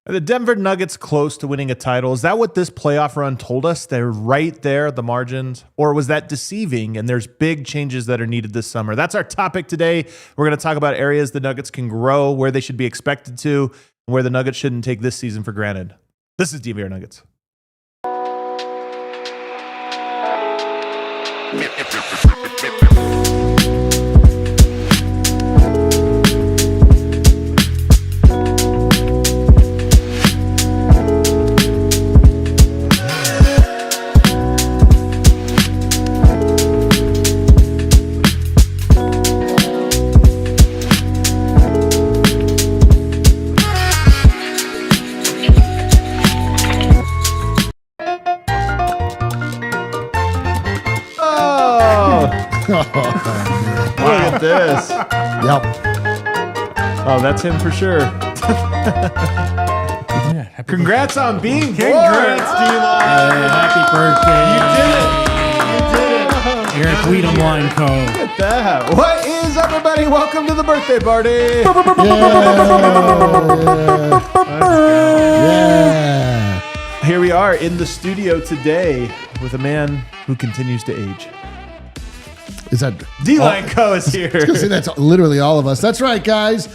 Are the Denver Nuggets close to winning a title? Is that what this playoff run told us? They're right there at the margins? Or was that deceiving and there's big changes that are needed this summer? That's our topic today. We're going to talk about areas the Nuggets can grow, where they should be expected to, and where the Nuggets shouldn't take this season for granted. This is DNVR Nuggets. Look at this. Yep. Oh, that's him for sure. Congrats on being born. Congrats, D-Line. Happy birthday. You did it. Eric Weedham Line Co. Look at that. What is up, everybody? Welcome to the birthday party. Yeah. Here we are in the studio today with a man who continues to age. Is that D-Line Co. is here. See, that's literally all of us. That's right, guys.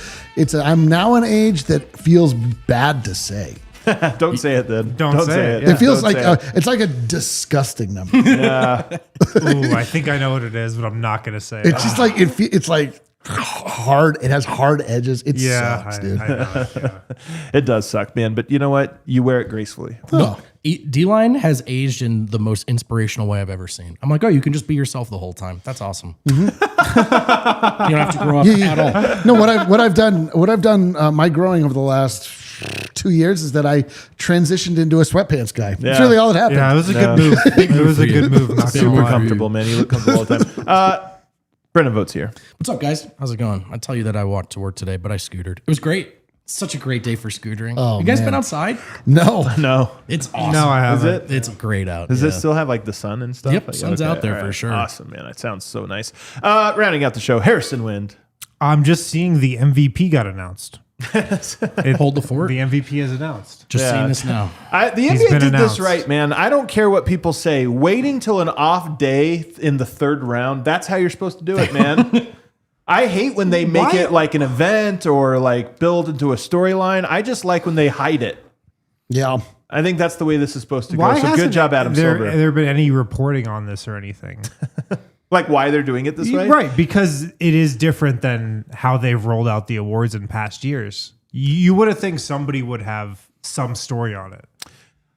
I'm now an age that feels bad to say. Don't say it then. Don't say it. It feels Don't like say it. it's like a disgusting number. Yeah. Ooh, I think I know what it is, but I'm not going to say it. It's just like it's like hard. It has hard edges. It sucks, dude. I know. Yeah. It does suck, man. But you know what? You wear it gracefully. Oh. D-Line has aged in the most inspirational way I've ever seen. I'm like, oh, you can just be yourself the whole time. That's awesome. You don't have to grow up at all. No, what I've done, my growing over the last 2 years is that I transitioned into a sweatpants guy. That's really all that happened. Yeah, it was a good move. It was a good move. Not gonna Super lie. comfortable, man. You look comfortable all the time. Brendan Votes here. What's up, guys? How's it going? I tell you that I walked to work today, but I scootered. It was great. Such a great day for scootering. Oh, you guys man. been outside? No. No. It's awesome. No, I Is haven't. it? It's great out. Does yeah. it still have like the sun and stuff? Yep, Like, sun's out there all for sure. Awesome, man. That sounds so nice. Rounding out the show, Harrison Wind. I'm just seeing the MVP got announced. Hold the fort. The MVP is announced. Just Yeah. seeing this now. The He's NBA been did announced. this right, man. I don't care what people say. Waiting till an off day in the third round, that's how you're supposed to do it, man. I hate when they make Why? it like an event or like build into a storyline. I just like when they hide it. Yeah. I think that's the way this is supposed to go. Why So good hasn't job, Adam Silver. there been any reporting on this or anything? Like why they're doing it this way? Right, because it is different than how they've rolled out the awards in past years. You would have think somebody would have some story on it.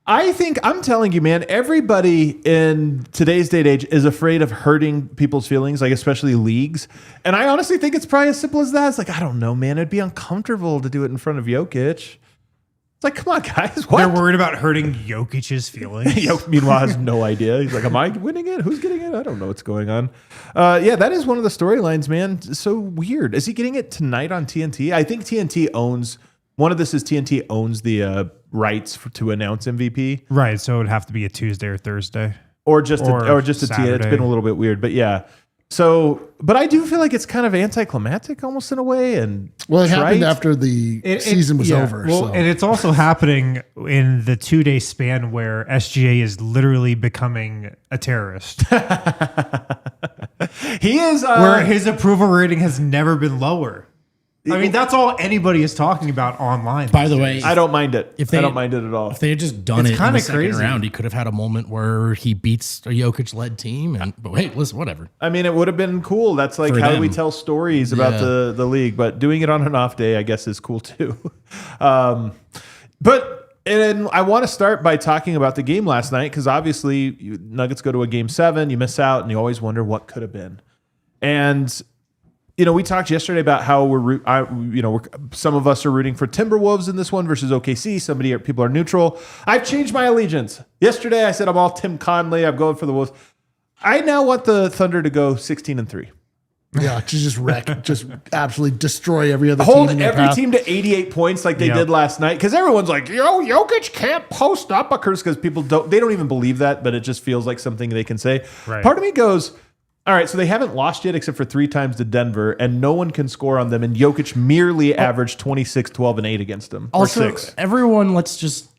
I think I'm telling you, man, everybody in today's day and age is afraid of hurting people's feelings, like especially leagues. And I honestly think it's probably as simple as that. It's like, I don't know, man. It'd be uncomfortable to do it in front of Jokic. It's like, come on, guys. What? They're worried about hurting Jokic's feelings. Jokic, meanwhile, has no idea. He's like, am I winning it? Who's getting it? I don't know what's going on. Yeah, that is one of the storylines, man. It's so weird. Is he getting it tonight on TNT? I think TNT owns... One of this is TNT owns the rights to announce MVP. Right, so it would have to be a Tuesday or Thursday. Or just a TNT. It's Saturday. been a little bit weird, but yeah. So, but I do feel like it's kind of anticlimactic almost in a way. And Well, it happened trite. after the season was over. Well, so. and it's also happening in the 2-day span where SGA is literally becoming a terrorist. He is where his approval rating has never been lower. I mean, that's all anybody is talking about online. By the way, I don't mind it. If they- I don't mind it at all. if they had just done It's it in kinda the second crazy. round, he could have had a moment where he beats a Jokic-led team. And but hey, listen, whatever. I mean, it would have been cool. That's like For how do we them. tell stories about Yeah. the league, but doing it on an off day, I guess, is cool too. And I want to start by talking about the game last night because obviously Nuggets go to a game 7, you miss out, and you always wonder what could have been. And we talked yesterday about how some of us are rooting for Timberwolves in this one versus OKC. People are neutral. I've changed my allegiance. Yesterday I said I'm all Tim Conley. I'm going for the Wolves. I now want the Thunder to go 16-3. Yeah, to just wreck, just absolutely destroy every other Hold team in their every path. team to 88 points like they Yep. did last night. Because everyone's like, Jokic can't post up because people don't even believe that, but it just feels like something they can say. Right. Part of me goes, All right, so they haven't lost yet except for 3 times to Denver, and no one can score on them, and Jokic merely averaged 26, 12, and 8 against them. Also, or 6. everyone, let's just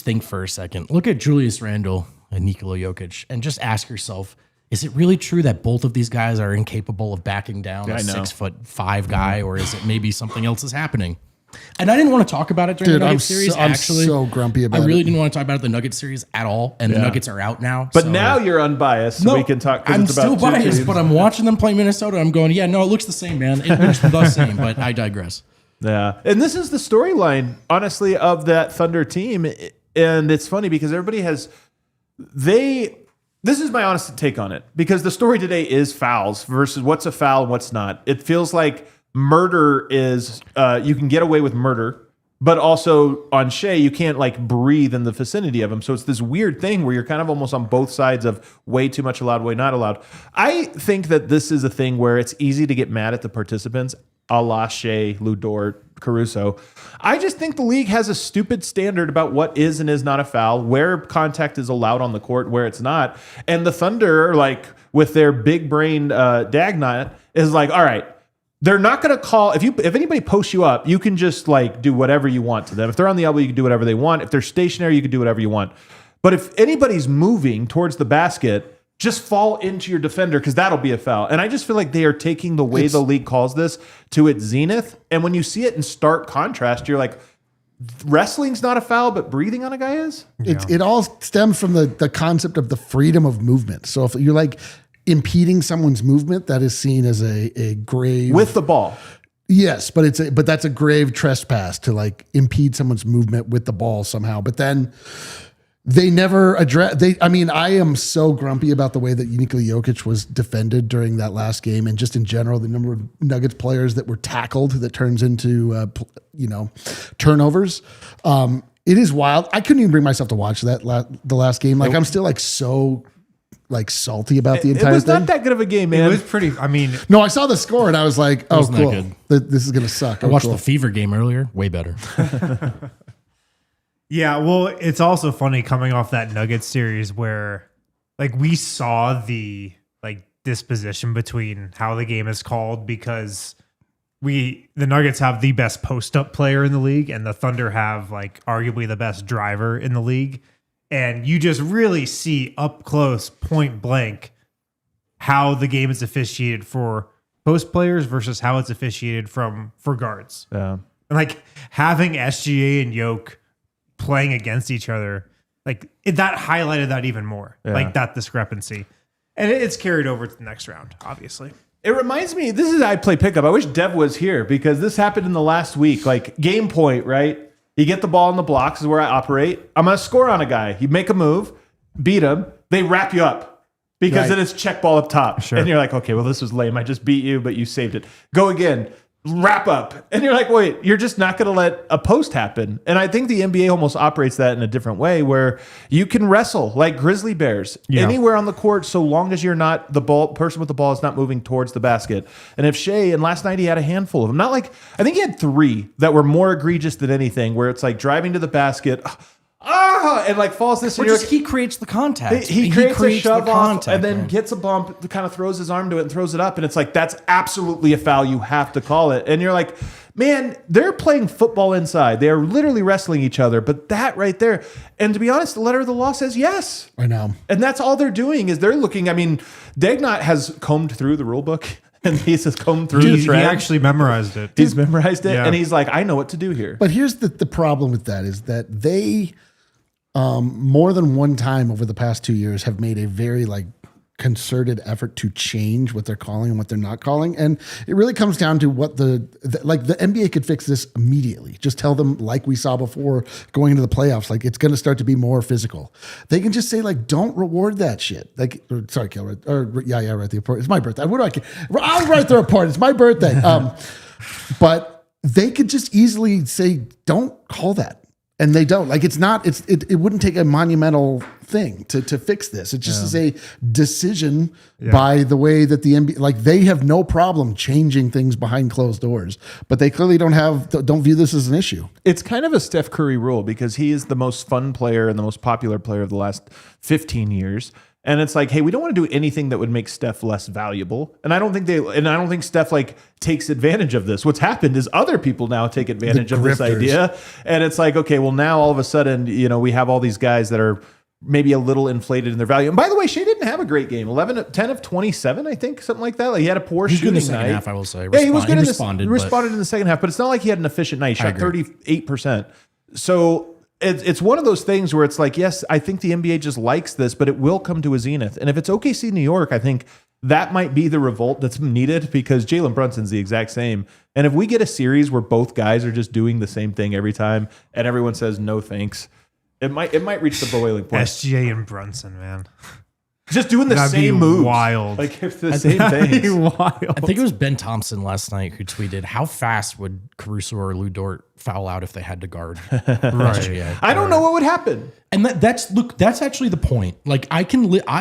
think for a second. Look at Julius Randle and Nikola Jokic and just ask yourself, is it really true that both of these guys are incapable of backing down a 6'5" guy, or is it maybe something else is happening? And I didn't want to talk about it during the Nuggets series. I'm so grumpy about it. I really didn't want to talk about the Nuggets series at all, and the Nuggets are out now. But now you're unbiased, so we can talk. I'm it's about still biased, teams. but I'm watching them play Minnesota. I'm going, yeah, no, it looks the same, man. It looks the same, but I digress. Yeah, and this is the storyline, honestly, of that Thunder team. And it's funny because everybody has this is my honest take on it, because the story today is fouls versus what's a foul and what's not. It feels like murder is you can get away with murder, but also on Shea you can't like breathe in the vicinity of him. So it's this weird thing where you're kind of almost on both sides of way too much allowed, way not allowed. I think that this is a thing where it's easy to get mad at the participants, a la Shea, Lou Dort, Caruso. I just think the league has a stupid standard about what is and is not a foul, where contact is allowed on the court, where it's not. And the Thunder, like with their big brain Dagnot, is like, all right, they're not going to call if anybody posts you up, you can just like do whatever you want to them. If they're on the elbow, you can do whatever they want. If they're stationary, you can do whatever you want. But if anybody's moving towards the basket, just fall into your defender because that'll be a foul. And I just feel like they are taking the way the league calls this to its zenith. And when you see it in stark contrast, you're like, wrestling's not a foul, but breathing on a guy is? It all stems from the concept of the freedom of movement. So if you're like impeding someone's movement, that is seen as a grave... With the ball. Yes, but that's a grave trespass to like impede someone's movement with the ball somehow. But then... they never address. I am so grumpy about the way that Nikola Jokic was defended during that last game, and just in general, the number of Nuggets players that were tackled that turns into turnovers. It is wild. I couldn't even bring myself to watch the last game. Like I'm still like so like salty about the entire thing. It was not that good of a game, man. It was pretty. I mean, no, I saw the score and I was like, oh, wasn't that cool. good. This is gonna suck. I watched the Fever game earlier. Way better. yeah, well, it's also funny coming off that Nuggets series where like we saw the like disposition between how the game is called, because the Nuggets have the best post-up player in the league and the Thunder have like arguably the best driver in the league. And you just really see up close, point blank, how the game is officiated for post players versus how it's officiated for guards. Yeah. And like having SGA and Yoke playing against each other, like that highlighted that even more, like that discrepancy. And it's carried over to the next round, obviously. It reminds me, this is I play pickup. I wish Dev was here because this happened in the last week. Like game point, right? You get the ball in the blocks is where I operate. I'm going to score on a guy. You make a move, beat him. They wrap you up because then it's check ball up top. Sure. And you're like, okay, well, this was lame. I just beat you, but you saved it. Go again. Wrap up. And you're like, wait, you're just not going to let a post happen. And I think the NBA almost operates that in a different way where you can wrestle like grizzly bears anywhere on the court so long as you're not the person with the ball is not moving towards the basket. And if Shea, and last night he had a handful of them, not like, I think he had 3 that were more egregious than anything where it's like driving to the basket, and like falls this. Or just he creates the contact. He creates a shove off and then gets a bump, kind of throws his arm to it and throws it up. And it's like, that's absolutely a foul. You have to call it. And you're like, man, they're playing football inside. They're literally wrestling each other. But that right there, and to be honest, the letter of the law says yes. I know. And that's all they're doing is they're looking. I mean, Dagnot has combed through the rule book. And he says, comb through the thread. He actually memorized it. He's memorized it. Yeah. And he's like, I know what to do here. But here's the problem with that is that they, more than one time over the past 2 years, have made a very like concerted effort to change what they're calling and what they're not calling. And it really comes down to what the NBA could fix this immediately. Just tell them, like we saw before going into the playoffs, like it's going to start to be more physical. They can just say like, don't reward that shit. Like, sorry, Kel, write the report. It's my birthday. What do I care? I'll write the report. It's my birthday. But they could just easily say, don't call that. And they don't. Like it wouldn't take a monumental thing to fix this. It just is a decision by the way that the NBA, like they have no problem changing things behind closed doors, but they clearly don't view this as an issue. It's kind of a Steph Curry rule because he is the most fun player and the most popular player of the last 15 years. And it's like, hey, we don't want to do anything that would make Steph less valuable. And I don't think Steph like takes advantage of this. What's happened is other people now take advantage of this idea. And it's like, okay, well now all of a sudden, we have all these guys that are maybe a little inflated in their value. And by the way, Shea didn't have a great game. 10 of 27, I think, something like that. Like he had a poor shooting in the second night. half, I will say. Yeah, he was good. Responded in the second half, but it's not like he had an efficient night. He shot 38%. So it's one of those things where it's like, yes, I think the NBA just likes this, but it will come to a zenith. And if it's OKC New York, I think that might be the revolt that's needed because Jalen Brunson's the exact same. And if we get a series where both guys are just doing the same thing every time and everyone says no thanks, it might reach the boiling point. SGA and Brunson, man. Just doing the same moves. Wild. Like if the same things. Wild. I think it was Ben Thompson last night who tweeted, how fast would Caruso or Lou Dort foul out if they had to guard SGA? I don't know what would happen. And that's actually the point. Like I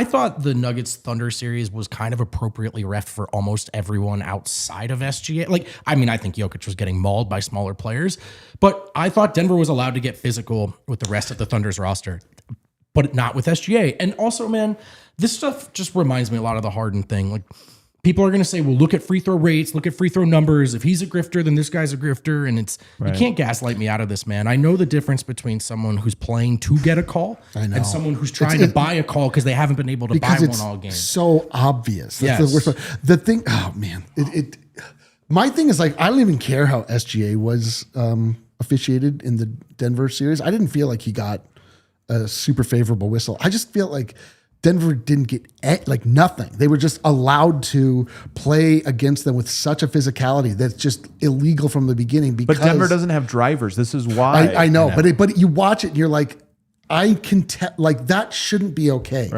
thought the Nuggets Thunder series was kind of appropriately ref for almost everyone outside of SGA. Like, I mean, I think Jokic was getting mauled by smaller players, but I thought Denver was allowed to get physical with the rest of the Thunder's roster, but not with SGA. And also, man, this stuff just reminds me a lot of the Harden thing. Like, people are going to say, well, look at free throw rates, look at free throw numbers. If he's a grifter, then this guy's a grifter. And you can't gaslight me out of this, man. I know the difference between someone who's playing to get a call and someone who's trying to buy a call because they haven't been able to buy one all game. So obvious. That's the worst part. The thing, oh man, my thing is like, I don't even care how SGA was officiated in the Denver series. I didn't feel like he got a super favorable whistle. I just feel like Denver didn't get like nothing. They were just allowed to play against them with such a physicality that's just illegal from the beginning. Because But Denver doesn't have drivers. This is why. I know. But you watch it and you're like, I can like that shouldn't be okay.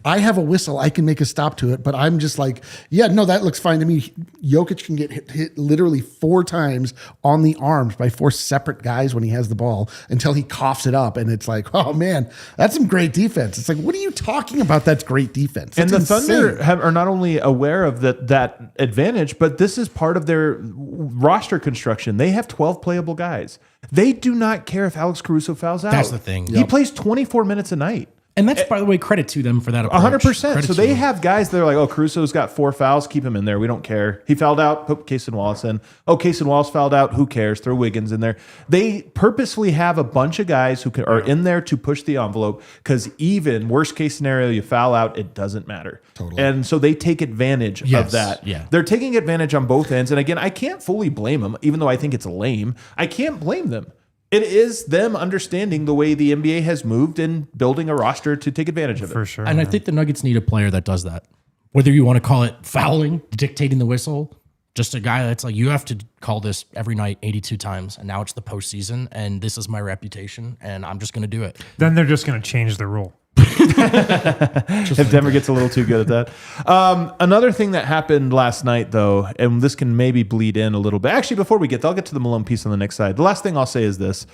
I have a whistle. I can make a stop to it, but I'm just like, yeah, no, that looks fine to me. Jokic can get hit literally 4 times on the arms by 4 separate guys when he has the ball until he coughs it up. And it's like, oh man, that's some great defense. It's like, what are you talking about? That's great defense. That's and the insane. Thunder are not only aware of that advantage, but this is part of their roster construction. They have 12 playable guys. They do not care if Alex Caruso fouls out. That's the thing. He plays 24 minutes a night. And that's, by the way, credit to them for that approach. 100%. So they have guys that are like, oh, Caruso's got 4 fouls. Keep him in there. We don't care. He fouled out. Put Case and Wallace in. Oh, Case and Wallace fouled out. Who cares? Throw Wiggins in there. They purposefully have a bunch of guys who are in there to push the envelope because even worst case scenario, you foul out, it doesn't matter. Totally. And so they take advantage of that. Yeah. They're taking advantage on both ends. And again, I can't fully blame them, even though I think it's lame. I can't blame them. It is them understanding the way the NBA has moved and building a roster to take advantage of it. For sure. And I think the Nuggets need a player that does that. Whether you want to call it fouling, dictating the whistle, just a guy that's like, you have to call this every night 82 times. And now it's the postseason and this is my reputation and I'm just going to do it. Then they're just going to change the rule. If Denver gets a little too good at that. Another thing that happened last night, though, and this can maybe bleed in a little bit. Actually, before we I'll get to the Malone piece on the next side. The last thing I'll say is this.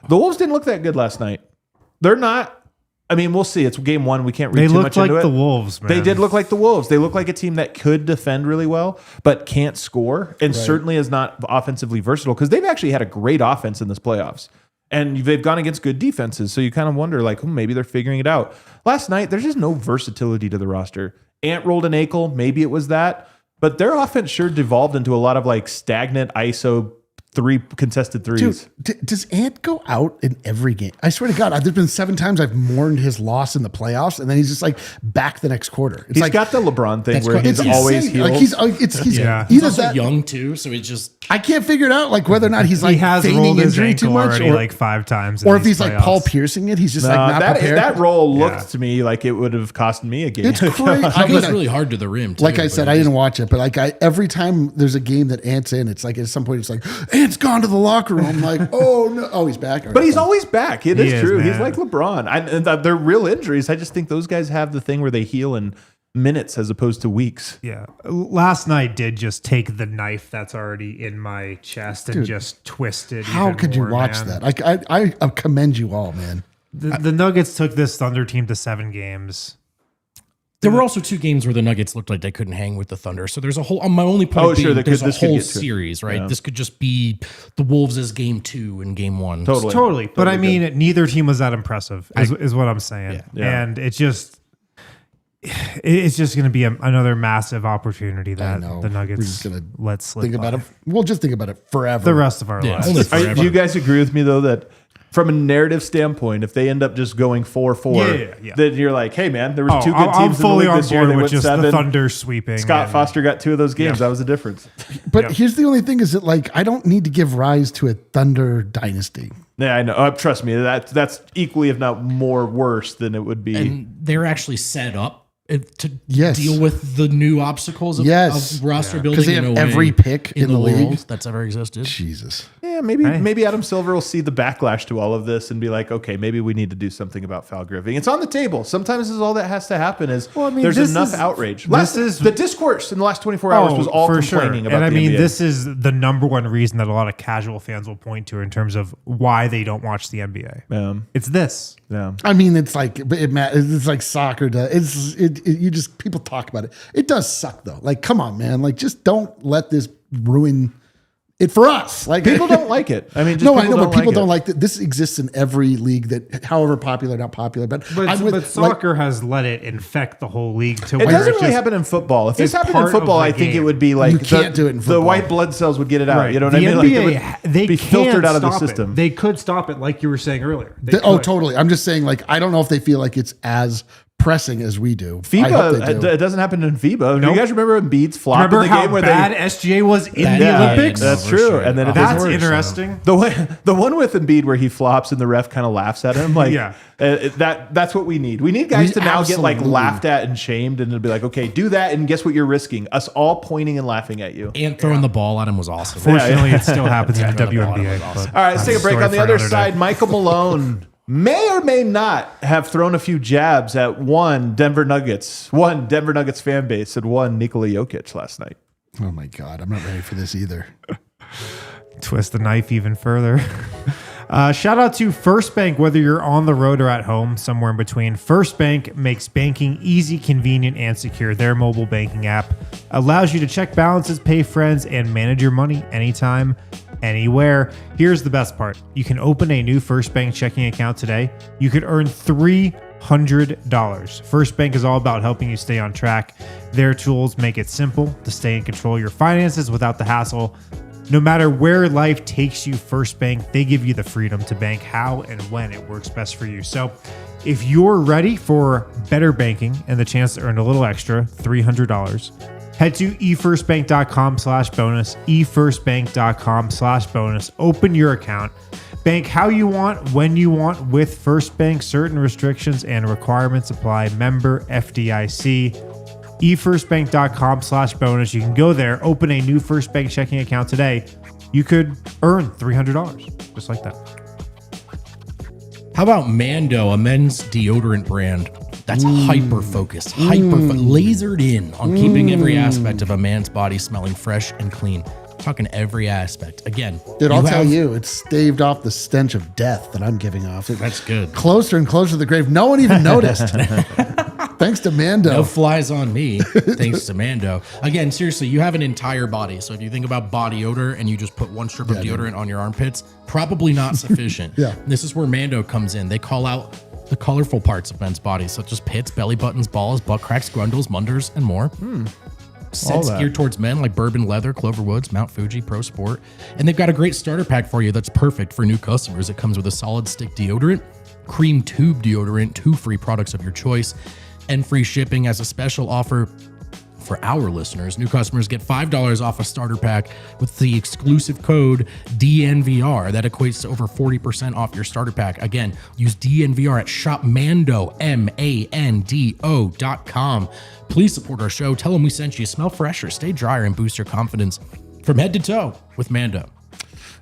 The Wolves didn't look that good last night. They're not. I mean, we'll see. It's game 1. We can't read too much into it. They looked like the Wolves, man. They did look like the Wolves. They look like a team that could defend really well, but can't score, and certainly is not offensively versatile because they've actually had a great offense in this playoffs. And they've gone against good defenses. So you kind of wonder, like, maybe they're figuring it out. Last night, there's just no versatility to the roster. Ant rolled an ankle. Maybe it was that. But their offense sure devolved into a lot of, like, stagnant ISO 3 contested threes. Dude, does Ant go out in every game? I swear to God, there's been 7 times I've mourned his loss in the playoffs, and then he's just like back the next quarter. He's like, got the LeBron thing where he's always healed. Like he's He's also young too, so it's just I can't figure it out, like whether or not he's like he has feigning injury too much, already, or like 5 times, or if he's like Paul piercing it, he's just like not prepared. That roll looked to me like it would have cost me a game. It's crazy. It goes really hard to the rim. Too, like I said, I didn't watch it, but like every time there's a game that Ant's in, it's like at some point it's like Ant's gone to the locker room. I'm like, oh no, oh he's back. But he's always back. It is true. Man. He's like LeBron. They're real injuries. I just think those guys have the thing where they heal in minutes as opposed to weeks. Yeah. Last night did just take the knife that's already in my chest and just twist it. How could you watch that? I commend you all, man. The Nuggets took this Thunder team to 7 games. There were also 2 games where the Nuggets looked like they couldn't hang with the Thunder. So there's a whole. My only point being, there's a whole series, right? Yeah. This could just be the Wolves' game 2 and game 1. Totally. But I mean, neither team was that impressive, is what I'm saying. Yeah. And it just, it's just going to be another massive opportunity that know. the We're Nuggets just gonna let slip. Think about it. We'll just think about it forever. the rest of our Yeah, lives. only forever. Do you guys agree with me though that from a narrative standpoint, if they end up just going 4-4, Yeah. then you're like, hey man, there was two good I'm teams in the fully league on this year. board They with went just 7. the Thunder sweeping. Scott and- Foster got 2 of those games. Yeah. That was the difference. But Yep. here's the only thing is that like I don't need to give rise to a Thunder dynasty. Yeah, I know. Trust me, that's equally, if not more, worse than it would be. And they're actually set up to Yes. deal with the new obstacles of, Yes. of roster building. Because they in have a way every pick in the league. world that's ever existed. Jesus. Yeah, maybe Adam Silver will see the backlash to all of this and be like, okay, maybe we need to do something about foul griffing. It's on the table. Sometimes this is all that has to happen is there's this enough is- outrage. this is- The discourse in the last 24 hours was all complaining about And I the mean, NBA. this is the number one reason that a lot of casual fans will point to in terms of why they don't watch the NBA. It's this. Yeah. I mean, it's like it's like soccer does. You just people talk about it. It does suck though. Like, come on, man. Like, just don't let this ruin it for us. Like, People don't like it. I mean, just no, I know, but people it. don't like that. This exists in every league that, however popular, not popular, but I'm with, But soccer has let it infect the whole league to It where doesn't it's really just- happen in football. If this it's happened in part of football, the I think it game. would be like You can't do it in the football. white blood cells would get it out. Right. You know what the I mean? Like, it NBA, would they be can filtered out of the stop it. system. They could stop it, like you were saying earlier. They oh, could. totally. I'm just saying, like, I don't know if they feel like it's as pressing as we do. I hope they do. FIBA, it doesn't happen in FIBA. Do Nope. you guys remember Embiid's flop in Remember the how game where bad they? SGA was in That- the yeah, Olympics? no, That's for true. sure. And then it That's doesn't work. interesting. The one with Embiid where he flops and the ref kind of laughs at him, like Yeah. that's what we need. We need guys We to now get like absolutely- laughed at and shamed, and it'll be like, okay, do that, and guess what you're risking? Us all pointing and laughing at you. And throwing the ball at him was awesome. Fortunately, it still happens in the Throwing the ball at him WNBA. was awesome. but All right, let's take a that's break. story On the for other another day. side, Michael Malone may or may not have thrown a few jabs at one Denver Nuggets fan base, and one Nikola Jokic last night. Oh my God, I'm not ready for this either. Twist the knife even further. Shout out to First Bank, whether you're on the road or at home, somewhere in between. First Bank makes banking easy, convenient, and secure. Their mobile banking app allows you to check balances, pay friends, and manage your money anytime, anywhere. Here's the best part. You can open a new First Bank checking account today. You could earn $300. First Bank is all about helping you stay on track. Their tools make it simple to stay in control of your finances without the hassle. No matter where life takes you, First Bank, they give you the freedom to bank how and when it works best for you. So if you're ready for better banking and the chance to earn a little extra, $300, head to efirstbank.com/bonus, efirstbank.com/bonus. Open your account. Bank how you want, when you want with First Bank. Certain restrictions and requirements apply. Member FDIC. efirstbank.com/bonus. You can go there, open a new First Bank checking account today. You could earn $300 just like that. How about Mando, a men's deodorant brand that's hyper focused, lasered in on keeping every aspect of a man's body smelling fresh and clean. Talking every aspect. Again, Dude, I'll tell you, it's staved off the stench of death that I'm giving off. That's good. Closer and closer to the grave. No one even noticed. Thanks to Mando. No flies on me, thanks to Mando. Again, seriously, you have an entire body. So if you think about body odor and you just put one strip of deodorant on your armpits, probably not sufficient. Yeah. This is where Mando comes in. They call out the colorful parts of men's bodies, such as pits, belly buttons, balls, butt cracks, grundles, munders, and more. Scents that. geared towards men like Bourbon Leather, Clover Woods, Mount Fuji, Pro Sport. And they've got a great starter pack for you that's perfect for new customers. It comes with a solid stick deodorant, cream tube deodorant, 2 free products of your choice, and free shipping. As a special offer for our listeners, new customers get $5 off a starter pack with the exclusive code DNVR. That equates to over 40% off your starter pack. Again, use DNVR at shopmando, MANDO.com. Please support our show. Tell them we sent you. Smell fresher, stay drier, and boost your confidence from head to toe with Mando.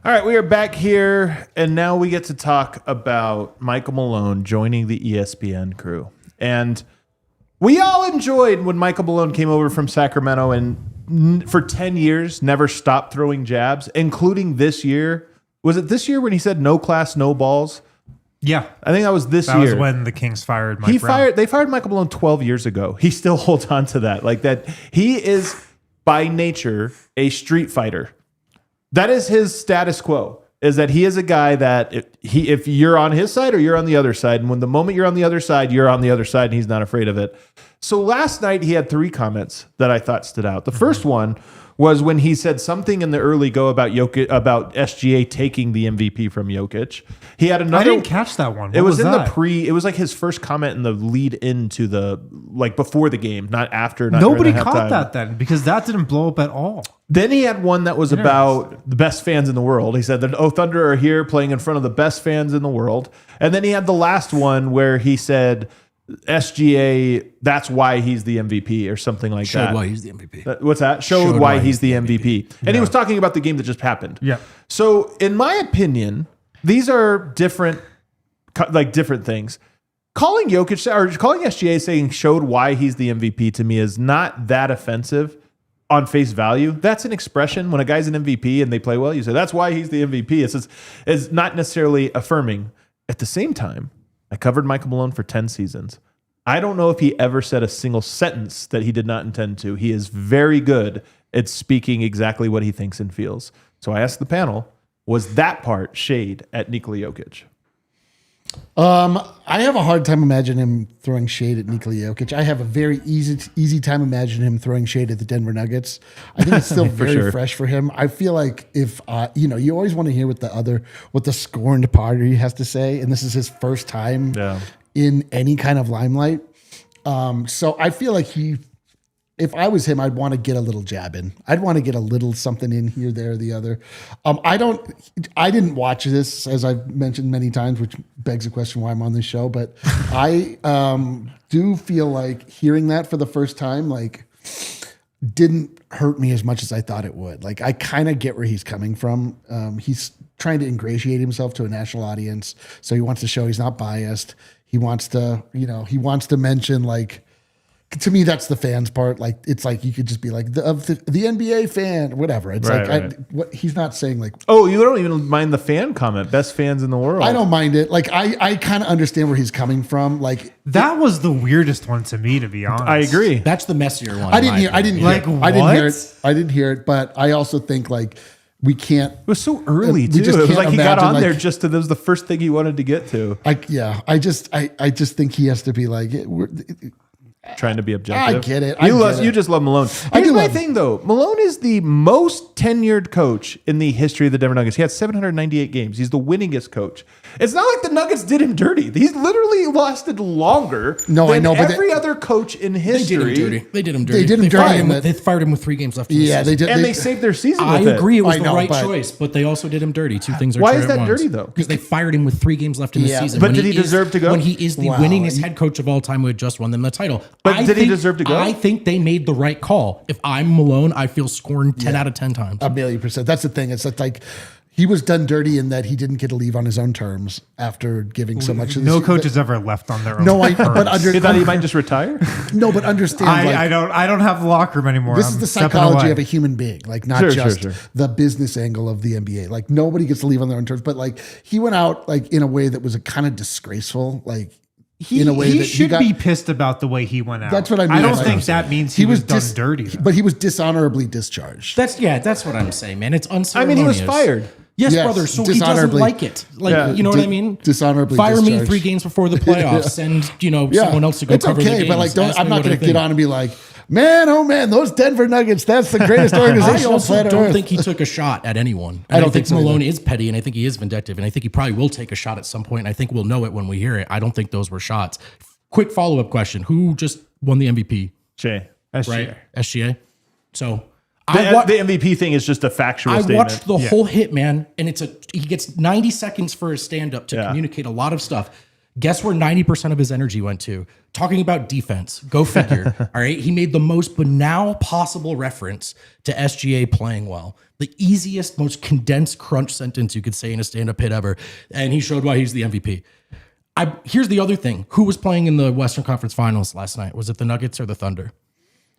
All right, we are back here, and now we get to talk about Michael Malone joining the ESPN crew. And we all enjoyed when Michael Malone came over from Sacramento and for 10 years never stopped throwing jabs, including this year. Was it this year when he said no class, no balls? Yeah. I think that was this That year. was when the Kings fired Mike Brown. They fired Michael Malone 12 years ago. He still holds on to that. Like that, he is by nature a street fighter. That is his status quo. is that he is a guy that if you're on his side or you're on the other side, and when the moment you're on the other side, you're on the other side, and he's not afraid of it. So last night he had 3 comments that I thought stood out. The first one was when he said something in the early go about about SGA taking the MVP from Jokic. He had another. I didn't catch that one. It was in that? the pre. It was like his first comment in the lead into the before the game, not after. Not Nobody during the caught halftime. that then because that didn't blow up at all. Then he had one that was about the best fans in the world. He said that Thunder are here playing in front of the best fans in the world. And then he had the last one where he said SGA, that's why he's the MVP or something like that. Showed why he's the MVP. What's that? Showed why he's the MVP. And he was talking about the game that just happened. Yeah. So in my opinion, these are different things. Calling Jokic or calling SGA saying showed why he's the MVP to me is not that offensive on face value. That's an expression. When a guy's an MVP and they play well, you say that's why he's the MVP. It's not necessarily affirming. At the same time, I covered Michael Malone for 10 seasons. I don't know if he ever said a single sentence that he did not intend to. He is very good at speaking exactly what he thinks and feels. So I asked the panel, was that part shade at Nikola Jokic? I have a hard time imagining him throwing shade at Nikola Jokic. I have a very easy time imagining him throwing shade at the Denver Nuggets. I think it's still very fresh for him. I feel like if you always want to hear what the scorned party has to say, and this is his first time in any kind of limelight. So I feel like if I was him, I'd want to get a little jab in. I'd want to get a little something in here, there, or the other. I didn't watch this, as I've mentioned many times, which begs the question why I'm on this show. But I do feel like hearing that for the first time, didn't hurt me as much as I thought it would. I kind of get where he's coming from. He's trying to ingratiate himself to a national audience. So he wants to show he's not biased. He wants to mention to me, that's the fans part. It's you could just be the NBA fan, whatever. It's he's not saying you don't even mind the fan comment. Best fans in the world. I don't mind it. I kind of understand where he's coming from. That was the weirdest one to me, to be honest. I agree. That's the messier one. I didn't hear it, but I also think we can't. It was so early too. It was he got on there that was the first thing he wanted to get to. I just think he has to be trying to be objective. I get it. You just love Malone. Here's my thing, though. Malone is the most tenured coach in the history of the Denver Nuggets. He had 798 games. He's the winningest coach. It's not like the Nuggets did him dirty. He's literally lasted longer than every other coach in history. They did him dirty. They fired him with 3 games left in the season. They did. And they saved their season I with it. agree it was the right choice, but they also did him dirty. 2 things are Why true is that at once. dirty, though? Because they fired him with 3 games left in the season. But did he deserve to go? When he is the winningest head coach of all time who had just won them the title. But did he deserve to go? I think they made the right call. If I'm Malone, I feel scorned 10 out of 10 times. 1,000,000%. That's the thing. It's he was done dirty in that he didn't get to leave on his own terms after giving so much. No coach has ever left on their own. No, terms. You thought he might just retire? No, but understand. I don't have the locker room anymore. This is the psychology of a human being, not just the business angle of the NBA. Nobody gets to leave on their own terms. But he went out in a way that was a kind of disgraceful. He should be pissed about the way he went out. That's what I mean. I don't think that means he was done dirty. But he was dishonorably discharged. That's what I'm saying, man. It's unceremonious. I mean, he was fired. Yes, brother. So he doesn't like it. You know what I mean? Dishonorably fire discharged. me 3 games before the playoffs. Send someone else to go cover the games. But I'm not going to get on and be man, oh man, those Denver Nuggets, that's the greatest organization I also on planet don't Earth. think he took a shot at anyone. And I don't think so Malone either. is petty, and I think he is vindictive, and I think he probably will take a shot at some point, and I think we'll know it when we hear it. I don't think those were shots. Quick follow-up question. Who just won the MVP? Jay. Right? SGA. So the MVP thing is just a factual statement. I watched the whole hit, man, and he gets 90 seconds for his stand-up to communicate a lot of stuff. Guess where 90% of his energy went to? Talking about defense. Go figure. All right. He made the most banal possible reference to SGA playing well. The easiest, most condensed crunch sentence you could say in a stand-up hit ever. And he showed why he's the MVP. Here's the other thing. Who was playing in the Western Conference Finals last night? Was it the Nuggets or the Thunder?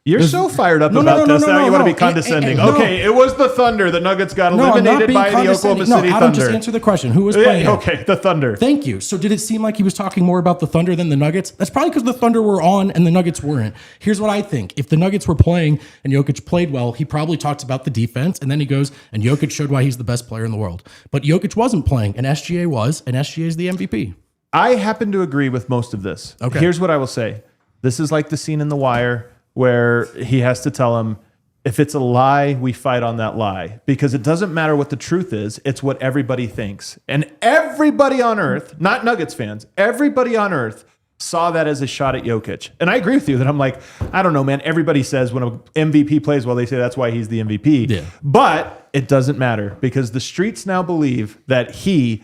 You're so fired up about this now. You want to be condescending. Okay, it was the Thunder. The Nuggets got eliminated by the Oklahoma City Thunder. Adam, just answer the question. Who was playing? Okay, the Thunder. Thank you. So did it seem like he was talking more about the Thunder than the Nuggets? That's probably because the Thunder were on and the Nuggets weren't. Here's what I think. If the Nuggets were playing and Jokic played well, he probably talks about the defense, and then he goes, and Jokic showed why he's the best player in the world. But Jokic wasn't playing, and SGA was, and SGA is the MVP. I happen to agree with most of this. Okay. Here's what I will say. This is like the scene in The Wire where he has to tell him, if it's a lie, we fight on that lie. Because it doesn't matter what the truth is, it's what everybody thinks. And everybody on earth, not Nuggets fans, everybody on earth saw that as a shot at Jokic. And I agree with you that I'm like, I don't know, man. Everybody says when an MVP plays well, they say that's why he's the MVP. Yeah. But it doesn't matter because the streets now believe that he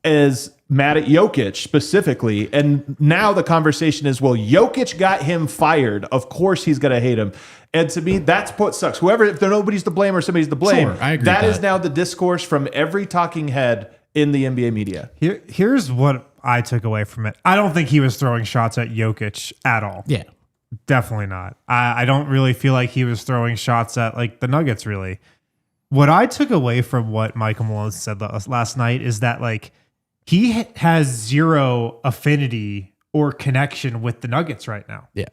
is mad at Jokic specifically. And now the conversation is, well, Jokic got him fired. Of course he's going to hate him. And to me, that's what sucks. Whoever, if nobody's to blame or somebody's to blame, sure, I agree that is now the discourse from every talking head in the NBA media. Here's what I took away from it. I don't think he was throwing shots at Jokic at all. Yeah. Definitely not. I don't really feel like he was throwing shots at like the Nuggets really. What I took away from what Michael Malone said last night is that like he has zero affinity or connection with the Nuggets right now. Yeah.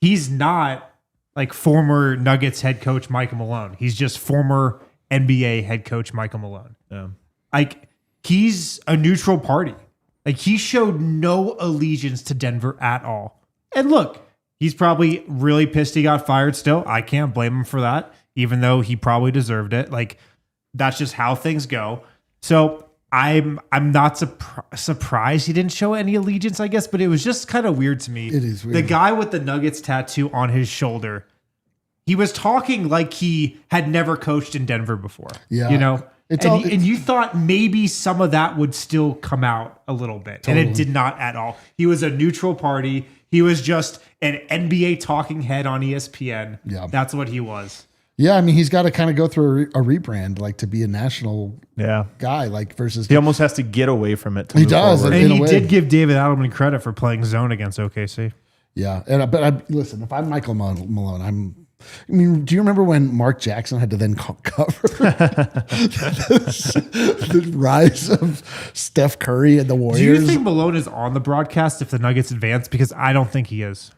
He's not like former Nuggets head coach Michael Malone. He's just former NBA head coach Michael Malone. Yeah. Like he's a neutral party. Like he showed no allegiance to Denver at all. And look, he's probably really pissed he got fired still. I can't blame him for that, even though he probably deserved it. Like that's just how things go. So I'm not surprised he didn't show any allegiance, I guess, but it was just kind of weird to me. It is weird. The guy with the Nuggets tattoo on his shoulder, he was talking like he had never coached in Denver before. Yeah. You know? And you thought maybe some of that would still come out a little bit. Totally. And it did not at all. He was a neutral party. He was just an NBA talking head on ESPN. Yeah. That's what he was. Yeah, I mean, he's got to kind of go through a rebrand, like to be a national guy, like versus. He almost has to get away from it. He does, forward. And he did give David Adelman credit for playing zone against OKC. Yeah, listen, if I'm Michael Malone, I mean, do you remember when Mark Jackson had to then cover the rise of Steph Curry and the Warriors? Do you think Malone is on the broadcast if the Nuggets advance? Because I don't think he is.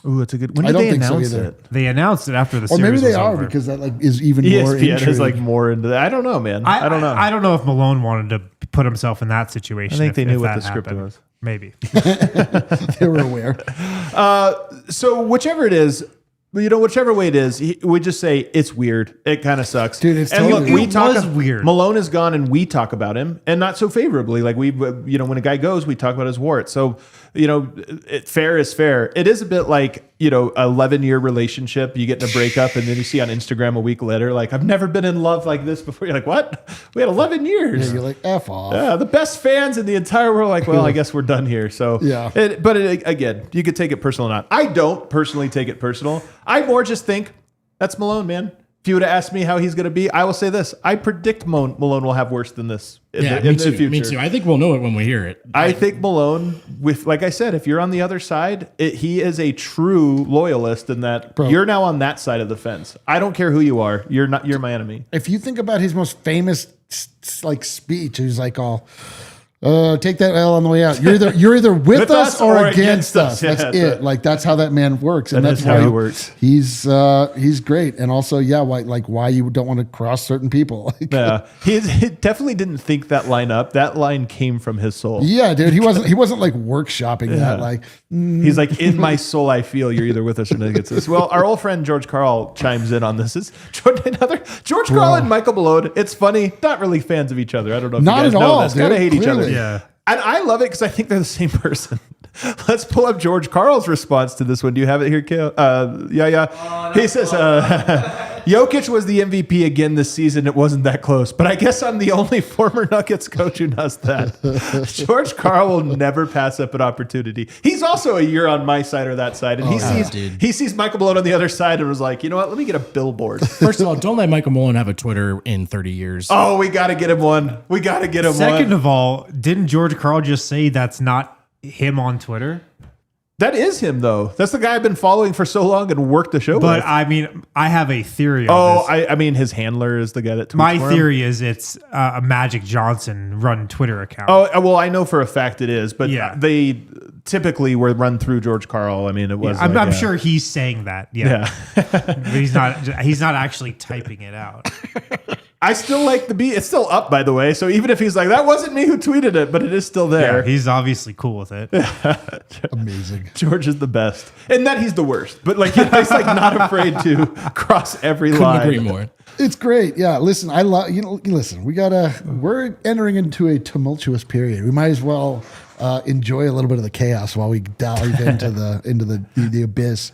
Ooh, that's a good. When did they announce it? They announced it after the or series. maybe they was are over. because that like is even more. ESPN is like more into that. I don't know, man. I don't know. I don't know if Malone wanted to put himself in that situation. I think they knew what the happened. script was. Maybe they were aware. So whichever it is, whichever way it is, we just say it's weird. It kind of sucks, dude. It's and totally look, it was weird. Malone is gone, and we talk about him, and not so favorably. Like when a guy goes, we talk about his warts. So fair is fair. It is a bit like 11-year relationship. You get in a breakup, and then you see on Instagram a week later, like I've never been in love like this before. You're like, what? We had 11 years. Yeah, you're like F off. Yeah, the best fans in the entire world. Like, well, I guess we're done here. So yeah. Again, you could take it personal or not. I don't personally take it personal. I more just think that's Malone, man. If you would have asked me how he's going to be, I will say this. I predict Malone will have worse than this in the future. Me too. I think we'll know it when we hear it. I think Malone, like I said, if you're on the other side, he is a true loyalist in that you're now on that side of the fence. I don't care who you are. You're my enemy. If you think about his most famous like speech, he's like take that L on the way out. You're either with us or against us. Yeah, that's it. Like that's how that man works, and that's how he works. He's great, and also why you don't want to cross certain people. Yeah, he definitely didn't think that line up. That line came from his soul. Yeah, dude, he wasn't like workshopping that. Like he's like, in my soul, I feel you're either with us or against us. Well, our old friend George Karl chimes in on this. Is George Karl and Michael Malone? It's funny, not really fans of each other. I don't know if not you guys at know all. this. Kind of hate each other. Yeah. And I love it because I think they're the same person. Let's pull up George Karl's response to this one. Do you have it here, Kale? He says, Jokic was the MVP again this season. It wasn't that close. But I guess I'm the only former Nuggets coach who knows that. George Karl will never pass up an opportunity. He's also a year on my side or that side. And he sees Michael Malone on the other side and was like, you know what? Let me get a billboard. First of all, don't let Michael Malone have a Twitter in 30 years. Oh, we got to get him one. Second of all, didn't George Karl just say that's not him on Twitter? That is him, though. That's the guy I've been following for so long and worked the show But with. I mean, I have a theory on this. I mean, his handler is the guy that tweets My for theory is it's a Magic Johnson run Twitter account. Oh, well, I know for a fact it is, but Yeah. they typically were run through George Karl. I mean, it was. I'm sure he's saying that. Yeah. Yeah. But he's not actually typing it out. I still like the beat. It's still up, by the way. So even if he's like, that wasn't me who tweeted it, but it is still there. Yeah, he's obviously cool with it. Amazing. George is the best. And that he's the worst. But like, he's like not afraid to cross every Couldn't line. agree more. It's great. Yeah. Listen, I love, listen, we're entering into a tumultuous period. We might as well enjoy a little bit of the chaos while we dive into the abyss.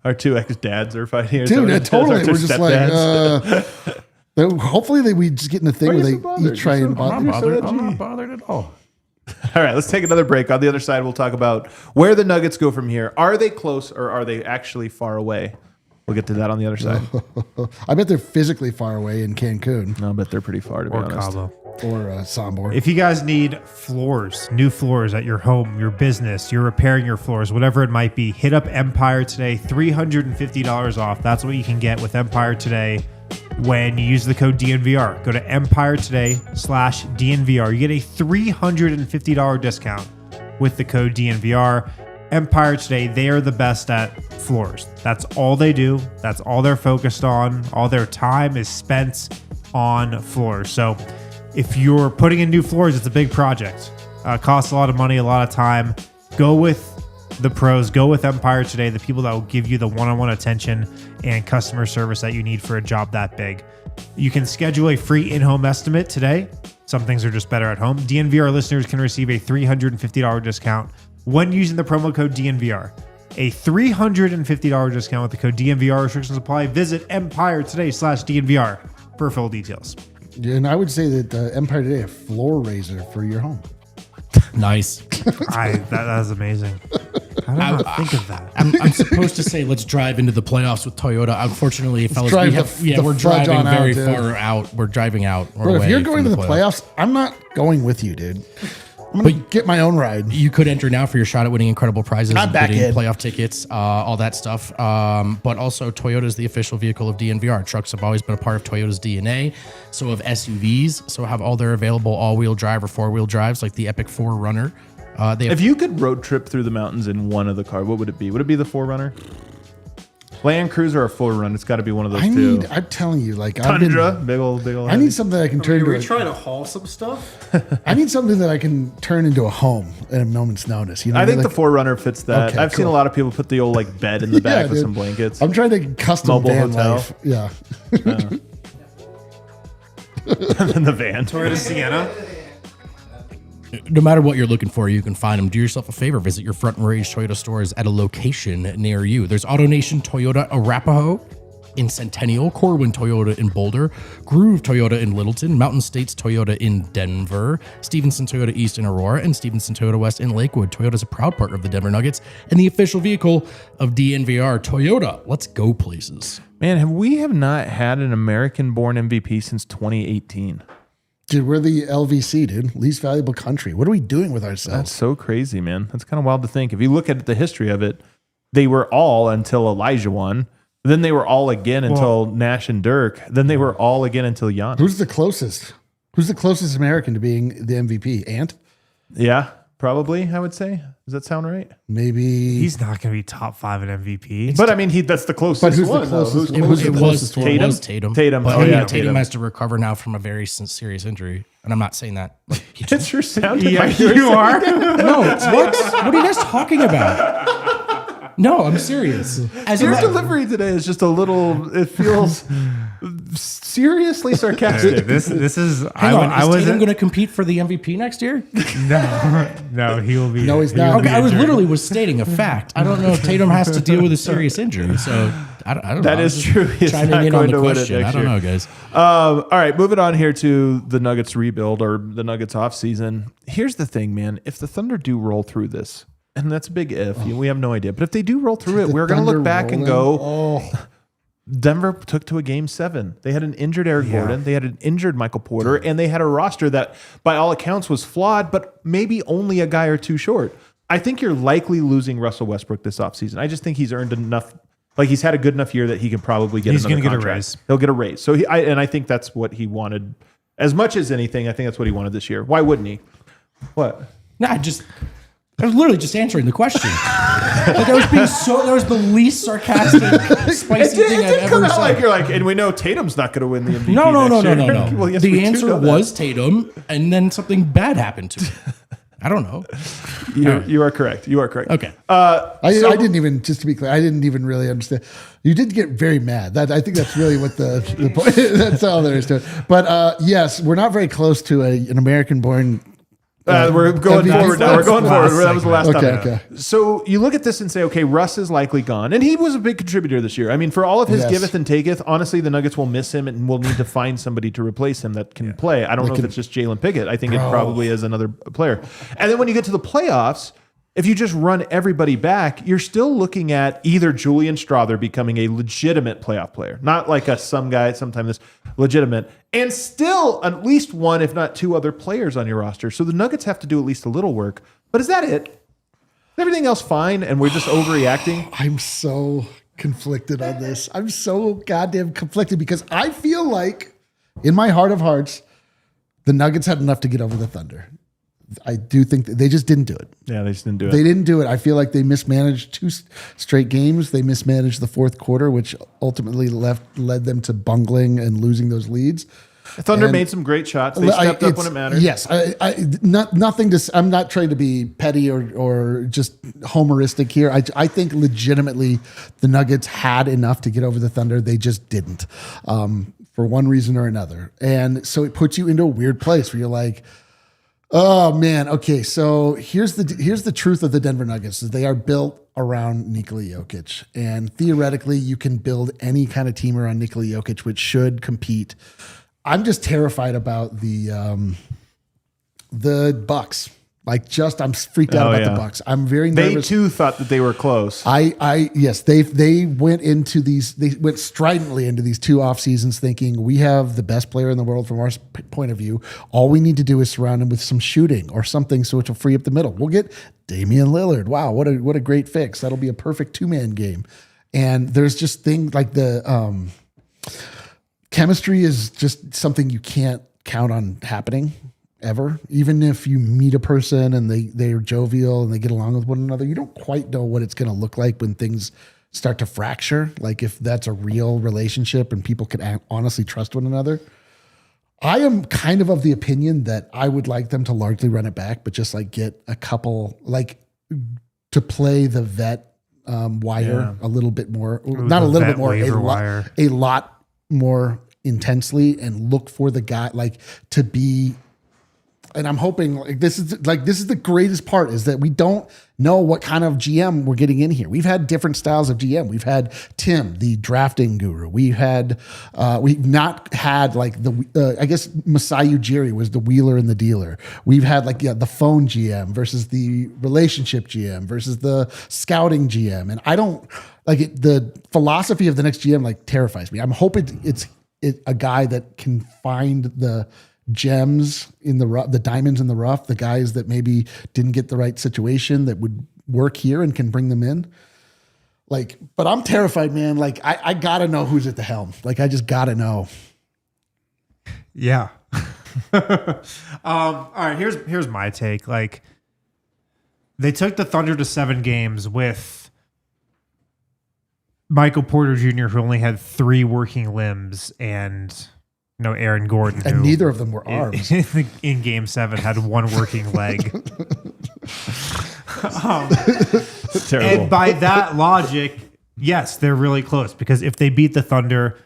Our two ex-dads are fighting. Dude, totally. Our two We're just stepdads. like, hopefully we just get in a thing Why are where you they so bothered? each try You're and so bother. bothered. I'm not bothered at all. All right, let's take another break. On the other side, we'll talk about where the Nuggets go from here. Are they close or are they actually far away? We'll get to that on the other side. I bet they're physically far away in Cancun I'll bet they're pretty far, to be Or honest. Cabo. or Sombor. If you guys need floors, new floors at your home, your business, you're repairing your floors, whatever it might be, hit up Empire today. $350 off. That's what you can get with Empire today when you use the code DNVR. Go to Empire today/DNVR. You get a $350 discount with the code DNVR. Empire Today, they are the best at floors. That's all they do. That's all they're focused on. All their time is spent on floors. So if you're putting in new floors, it's a big project. Costs a lot of money, a lot of time. Go with the pros. Go with Empire Today, the people that will give you the one-on-one attention and customer service that you need for a job that big. You can schedule a free in-home estimate today. Some things are just better at home. DNVR listeners can receive a $350 discount when using the promo code DNVR. A $350 discount with the code DNVR. Restrictions apply. Visit Empire Today/DNVR for full details. And I would say that Empire Today, a floor raiser for your home. Nice. That is amazing. How did I not think of that? I'm supposed to say let's drive into the playoffs with Toyota. Unfortunately, fellas, drive we're fudge driving on out, very dude. far out. We're driving out. But if you're going to the playoffs, I'm not going with you, dude. I'm going to get my own ride. You could enter now for your shot at winning incredible prizes, I'm back including in. playoff tickets, all that stuff. But also, Toyota is the official vehicle of DNVR. Trucks have always been a part of Toyota's DNA. So have SUVs. So have all their available all-wheel drive or four-wheel drives, like the Epic 4Runner. They have If you could road trip through the mountains in one of the cars, what would it be? Would it be the 4Runner? Land Cruiser or 4Runner? It's got to be one of those two. I'm telling you, like, Tundra, big old. I need something that I can turn into. to haul some stuff? I need something that I can turn into a home at a moment's notice. You know, I think like, the 4Runner fits that. Okay, I've seen a cool. lot of people put the old like bed in the back with dude. some blankets. I'm trying to custom Mobile van hotel. life. Yeah. in the van. Toyota Sienna. No matter what you're looking for, you can find them. Do yourself a favor. Visit your Front Range Toyota stores at a location near you. There's AutoNation Toyota Arapahoe in Centennial, Corwin Toyota in Boulder, Groove Toyota in Littleton, Mountain States Toyota in Denver, Stevenson Toyota East in Aurora, and Stevenson Toyota West in Lakewood. Toyota is a proud partner of the Denver Nuggets and the official vehicle of DNVR. Toyota, let's go places. Man, we have not had an American-born MVP since 2018. Dude, we're the LVC, dude. Least valuable country. What are we doing with That's ourselves? so crazy, man. That's kind of wild to think. If you look at the history of it, they were all until Elijah won. Then they were all again until Nash and Dirk. Then they were all again until Giannis. Who's the closest? Who's the closest American to being the MVP? Ant? Yeah, probably, I would say. Does that sound right? Maybe. He's not going to be top 5 in MVP. But I mean, that's the closest But who's the one. though. closest- Who's- who's the It closest was one? Tatum. Tatum. But Oh, yeah, Tatum Tatum. has to recover now from a very serious injury. And I'm not saying that. Like, he It sure sounded Yeah, like you were you saying are. No, what? What are you guys talking about? No, I'm serious. As Your a- delivery today is just a little, it feels seriously sarcastic. This is. Hang on, I is was Tatum going to compete for the MVP next year? no, he will be. No, he's he will not. be Okay, I was injured. literally stating a fact. I don't know if Tatum has to deal with a serious injury. So I don't know. That I'm is just true. He's Chiming not in on going the to win it question. I next don't year. know, guys. All right, moving on here to the Nuggets rebuild or the Nuggets offseason. Here's the thing, man. If the Thunder do roll through this, and that's a big if, we have no idea, but if they do roll through it, The we're going to look Thunder back and rolling? go, Oh, Denver took to a game 7. They had an injured Eric Gordon. They had an injured Michael Porter, and they had a roster that, by all accounts, was flawed, but maybe only a guy or two short. I think you're likely losing Russell Westbrook this offseason. I just think he's earned enough. Like he's had a good enough year that he can probably get. He's going to get a raise. He'll get a raise. So I think that's what he wanted as much as anything. I think that's what he wanted this year. Why wouldn't he? What? No, I was literally just answering the question. Like that was the least sarcastic, spicy thing I've ever said. Like you're like, and we know Tatum's not going to win the MVP. No. Well, yes, the answer was Tatum, and then something bad happened to him. I don't know. You are correct. You are correct. Okay. I didn't even, just to be clear, I didn't even really understand. You did get very mad. I think that's really what the point. That's all there is to it. But yes, we're not very close to an American-born. We're going forward now. We're going forward. That was the last time. Okay. So you look at this and say, okay, Russ is likely gone. And he was a big contributor this year. I mean, for all of his giveth and taketh, honestly, the Nuggets will miss him and will need to find somebody to replace him that can play. I don't know if it's just Jalen Pickett. I think it probably is another player. And then when you get to the playoffs, if you just run everybody back, you're still looking at either Julian Strawther becoming a legitimate playoff player, not like some guy, sometimes this legitimate, and still at least one, if not two other players on your roster. So the Nuggets have to do at least a little work. But is that it? Is everything else fine and we're just overreacting? I'm so conflicted on this. I'm so goddamn conflicted because I feel like in my heart of hearts, the Nuggets had enough to get over the Thunder. I do think they just didn't do it. Yeah, they just didn't do it. They didn't do it. I feel like they mismanaged 2 straight games. They mismanaged the fourth quarter, which ultimately led them to bungling and losing those leads. Thunder made some great shots. They stepped up when it mattered. Yes, nothing to. I'm not trying to be petty or just homeristic here. I think legitimately the Nuggets had enough to get over the Thunder. They just didn't, for one reason or another. And so it puts you into a weird place where you're like, oh man, okay. So here's the truth of the Denver Nuggets: is they are built around Nikola Jokic, and theoretically, you can build any kind of team around Nikola Jokic, which should compete. I'm just terrified about the Bucks. I'm freaked out about the Bucks. I'm very nervous. They too thought that they were close. Yes, they went stridently into these 2 off seasons thinking we have the best player in the world from our point of view. All we need to do is surround him with some shooting or something so it will free up the middle. We'll get Damian Lillard. Wow, what a great fix. That'll be a perfect 2-man game. And there's just things like the chemistry is just something you can't count on happening ever. Even if you meet a person and they're jovial and they get along with one another, you don't quite know what it's going to look like when things start to fracture. Like if that's a real relationship and people can honestly trust one another. I am kind of the opinion that I would like them to largely run it back, but just like get a couple, like to play the vet wire a little bit more, not a little bit more, a lot more intensely, and look for the guy to be. And I'm hoping this is the greatest part, is that we don't know what kind of GM we're getting in here. We've had different styles of GM. We've had Tim, the drafting guru. We've not had I guess Masai Ujiri was the wheeler and the dealer. We've had the phone GM versus the relationship GM versus the scouting GM. And I don't the philosophy of the next GM terrifies me. I'm hoping it's a guy that can find the gems in the rough, the diamonds in the rough, the guys that maybe didn't get the right situation that would work here and can bring them in. But I'm terrified, man. I gotta know who's at the helm. I just gotta know. Yeah. All right. Here's my take. They took the Thunder to 7 games with Michael Porter Jr., who only had 3 working limbs, and Aaron Gordon, and neither of them were arms. In Game 7, had 1 working leg. Terrible. And by that logic, yes, they're really close, because if they beat the Thunder,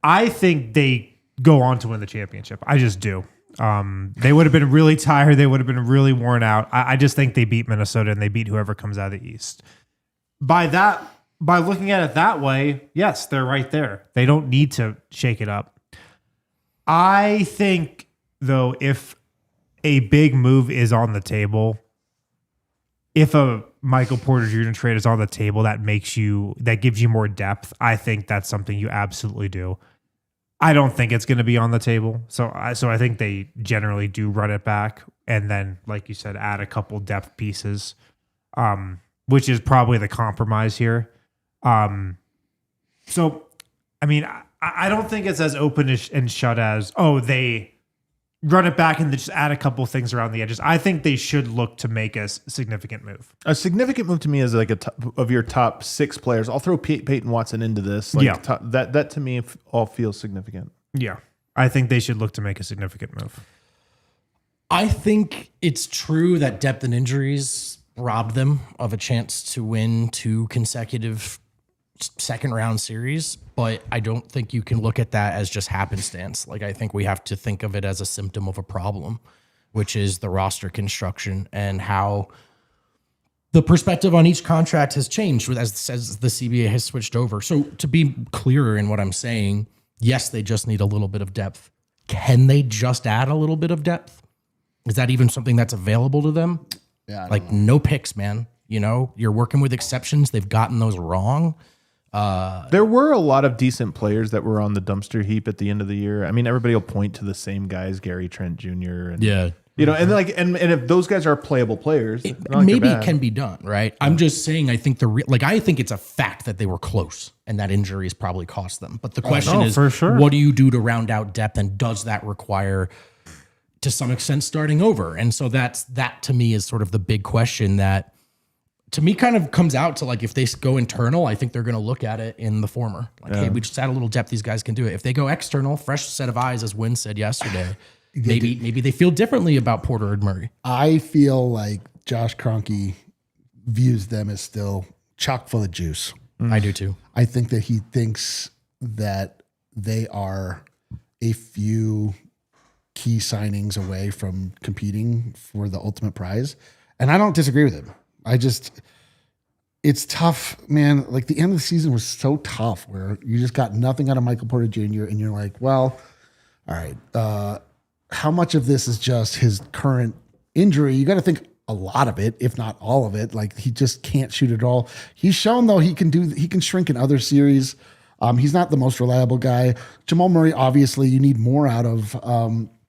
I think they go on to win the championship. I just do. They would have been really tired. They would have been really worn out. I just think they beat Minnesota, and they beat whoever comes out of the East. By looking at it that way, yes, they're right there. They don't need to shake it up. I think, though, if a big move is on the table, if a Michael Porter Jr. trade is on the table that gives you more depth, I think that's something you absolutely do. I don't think it's going to be on the table. So I think they generally do run it back, and then, like you said, add a couple depth pieces. which is probably the compromise here. So, I mean, I don't think it's as open and shut as, they run it back and they just add a couple things around the edges. I think they should look to make a significant move. A significant move to me is like of your top 6 players. I'll throw Peyton Watson into this. That to me all feels significant. Yeah. I think they should look to make a significant move. I think it's true that depth and injuries robbed them of a chance to win 2 consecutive second round series, but I don't think you can look at that as just happenstance. Like, I think we have to think of it as a symptom of a problem, which is the roster construction and how the perspective on each contract has changed as the CBA has switched over. So to be clearer in what I'm saying, yes, they just need a little bit of depth. Can they just add a little bit of depth? Is that even something that's available to them? Yeah, like no picks, man. You know, you're working with exceptions. They've gotten those wrong. There were a lot of decent players that were on the dumpster heap at the end of the year. I mean, everybody will point to the same guys, Gary Trent Jr. And, you know, and like, and if those guys are playable players, maybe it can be done, right? I'm just saying, I think I think it's a fact that they were close and that injuries probably cost them. But the question is, for sure, what do you do to round out depth, and does that require, to some extent, starting over? And so that to me is sort of the big question that, to me, kind of comes out to, like, if they go internal, I think they're going to look at it in the former. Like, hey, we just add a little depth. These guys can do it. If they go external, fresh set of eyes, as Wynn said yesterday, maybe they feel differently about Porter and Murray. I feel like Josh Kroenke views them as still chock full of juice. I do too. I think that he thinks that they are a few key signings away from competing for the ultimate prize. And I don't disagree with him. It's tough, man. Like, the end of the season was so tough where you just got nothing out of Michael Porter Jr. and you're like, well, all right, how much of this is just his current injury? You got to think a lot of it, if not all of it. Like, he just can't shoot at all. He's shown, though, he can shrink in other series. He's not the most reliable guy. Jamal Murray, obviously, you need more out of.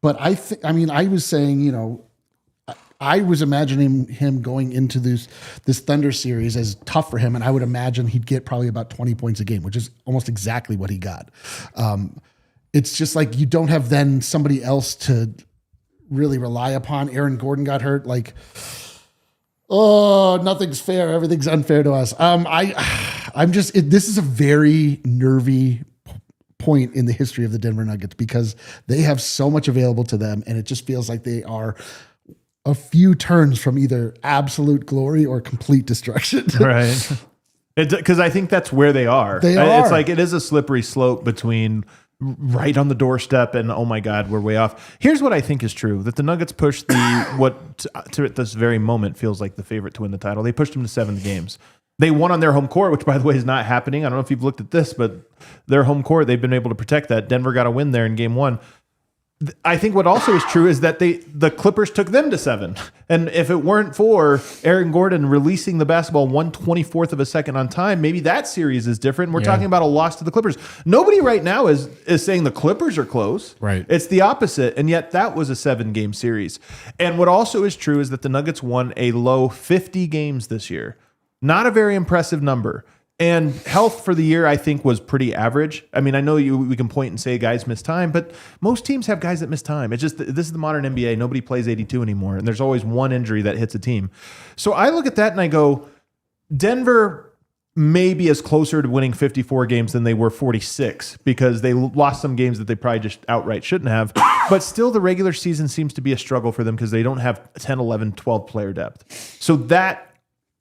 But I was saying, you know, I was imagining him going into this Thunder series as tough for him, and I would imagine he'd get probably about 20 points a game, which is almost exactly what he got. It's just like you don't have then somebody else to really rely upon. Aaron Gordon got hurt. Like, nothing's fair. Everything's unfair to us. This is a very nervy point in the history of the Denver Nuggets because they have so much available to them, and it just feels like they are a few turns from either absolute glory or complete destruction. Right. Because I think that's where they are. It's like, it is a slippery slope between right on the doorstep and, oh my God, we're way off. Here's what I think is true, that the Nuggets pushed to at this very moment feels like the favorite to win the title. They pushed them to 7 games. They won on their home court, which, by the way, is not happening. I don't know if you've looked at this, but their home court, they've been able to protect that. Denver got a win there in game 1. I think what also is true is that the Clippers took them to 7. And if it weren't for Aaron Gordon releasing the basketball 1/24th of a second on time, maybe that series is different. We're talking about a loss to the Clippers. Nobody right now is saying the Clippers are close. Right. It's the opposite. And yet that was a 7-game series. And what also is true is that the Nuggets won a low 50 games this year. Not a very impressive number. And health for the year, I think, was pretty average. I mean, I know we can point and say guys miss time, but most teams have guys that miss time. It's just, this is the modern NBA. Nobody plays 82 anymore, and there's always one injury that hits a team. So I look at that and I go, Denver may be as closer to winning 54 games than they were 46 because they lost some games that they probably just outright shouldn't have. But still, the regular season seems to be a struggle for them because they don't have 10, 11, 12 player depth. So that,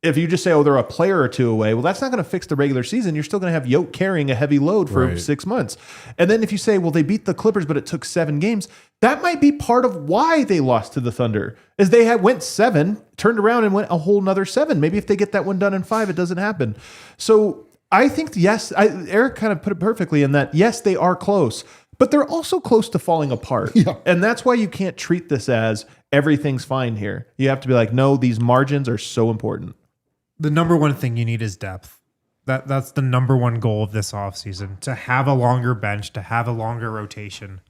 if you just say, they're a player or two away, well, that's not going to fix the regular season. You're still going to have Yoke carrying a heavy load for 6 months. And then if you say, well, they beat the Clippers, but it took 7 games, that might be part of why they lost to the Thunder, is they went 7, turned around and went a whole nother 7. Maybe if they get that one done in 5, it doesn't happen. So I think, yes, Eric kind of put it perfectly in that, yes, they are close, but they're also close to falling apart. Yeah. And that's why you can't treat this as everything's fine here. You have to be like, no, these margins are so important. The number one thing you need is depth. That's the number one goal of this offseason, to have a longer bench, to have a longer rotation,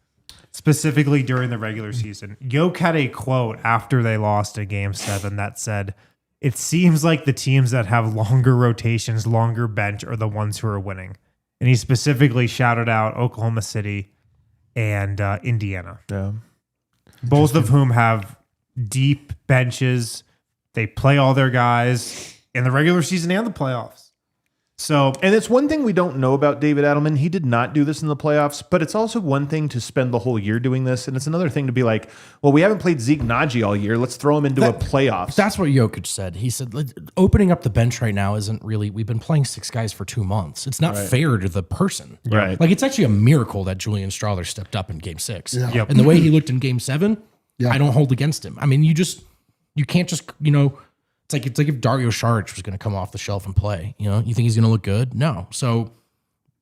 specifically during the regular season. Yoke had a quote after they lost in Game 7 that said, it seems like the teams that have longer rotations, longer bench are the ones who are winning. And he specifically shouted out Oklahoma City and Indiana. Yeah. Both of whom have deep benches. They play all their guys in the regular season and the playoffs. So, and it's one thing we don't know about David Adelman. He did not do this in the playoffs, but it's also one thing to spend the whole year doing this. And it's another thing to be like, well, we haven't played Zeke Naji all year. Let's throw him into a playoffs. That's what Jokic said. He said, opening up the bench right now isn't really, we've been playing 6 guys for 2 months. It's not fair to the person. Right. Like, it's actually a miracle that Julian Strawther stepped up in game 6. Yeah. Yep. And the way he looked in game 7, Yeah. I don't hold against him. I mean, you can't just, it's like if Dario Saric was going to come off the shelf and play, you think he's going to look good? No. So,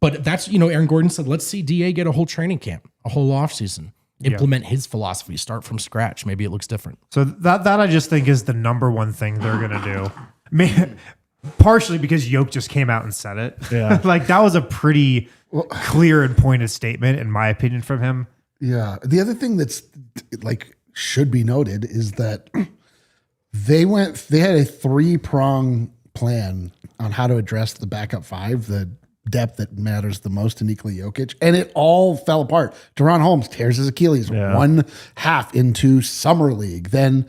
but that's, Aaron Gordon said, let's see DA get a whole training camp, a whole offseason, implement his philosophy, start from scratch. Maybe it looks different. So that I just think is the number one thing they're going to do. Man, partially because Yoke just came out and said it. Yeah. Like that was a pretty clear and pointed statement, in my opinion, from him. Yeah. The other thing that's like should be noted is that they had a 3-prong plan on how to address the backup 5, the depth that matters the most to Nikola Jokic, and it all fell apart. Deron Holmes tears his Achilles 1 half into summer league. Then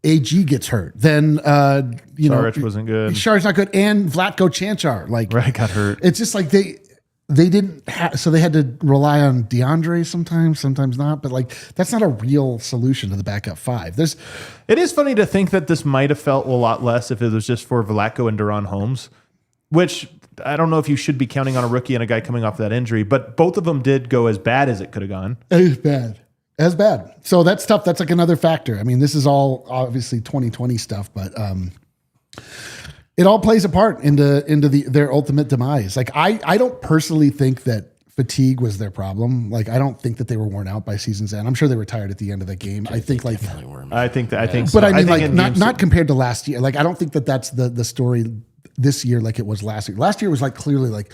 AG gets hurt. Then Saric wasn't good. Saric's not good, and Vlatko Čančar got hurt. It's just like they didn't have, so they had to rely on DeAndre sometimes not, but that's not a real solution to the backup 5. It is funny to think that this might have felt a lot less if it was just for Vlatko and Deron Holmes, which I don't know if you should be counting on a rookie and a guy coming off that injury, but both of them did go as bad as it could have gone. As bad. So that's tough. That's like another factor. I mean, this is all obviously 2020 stuff, but it all plays a part into their ultimate demise. Like I don't personally think that fatigue was their problem. Like I don't think that they were worn out by season's end. I'm sure they were tired at the end of the game. I think I think but I mean not compared to last year. Like I don't think that that's the story this year like it was last year. Last year was like clearly like,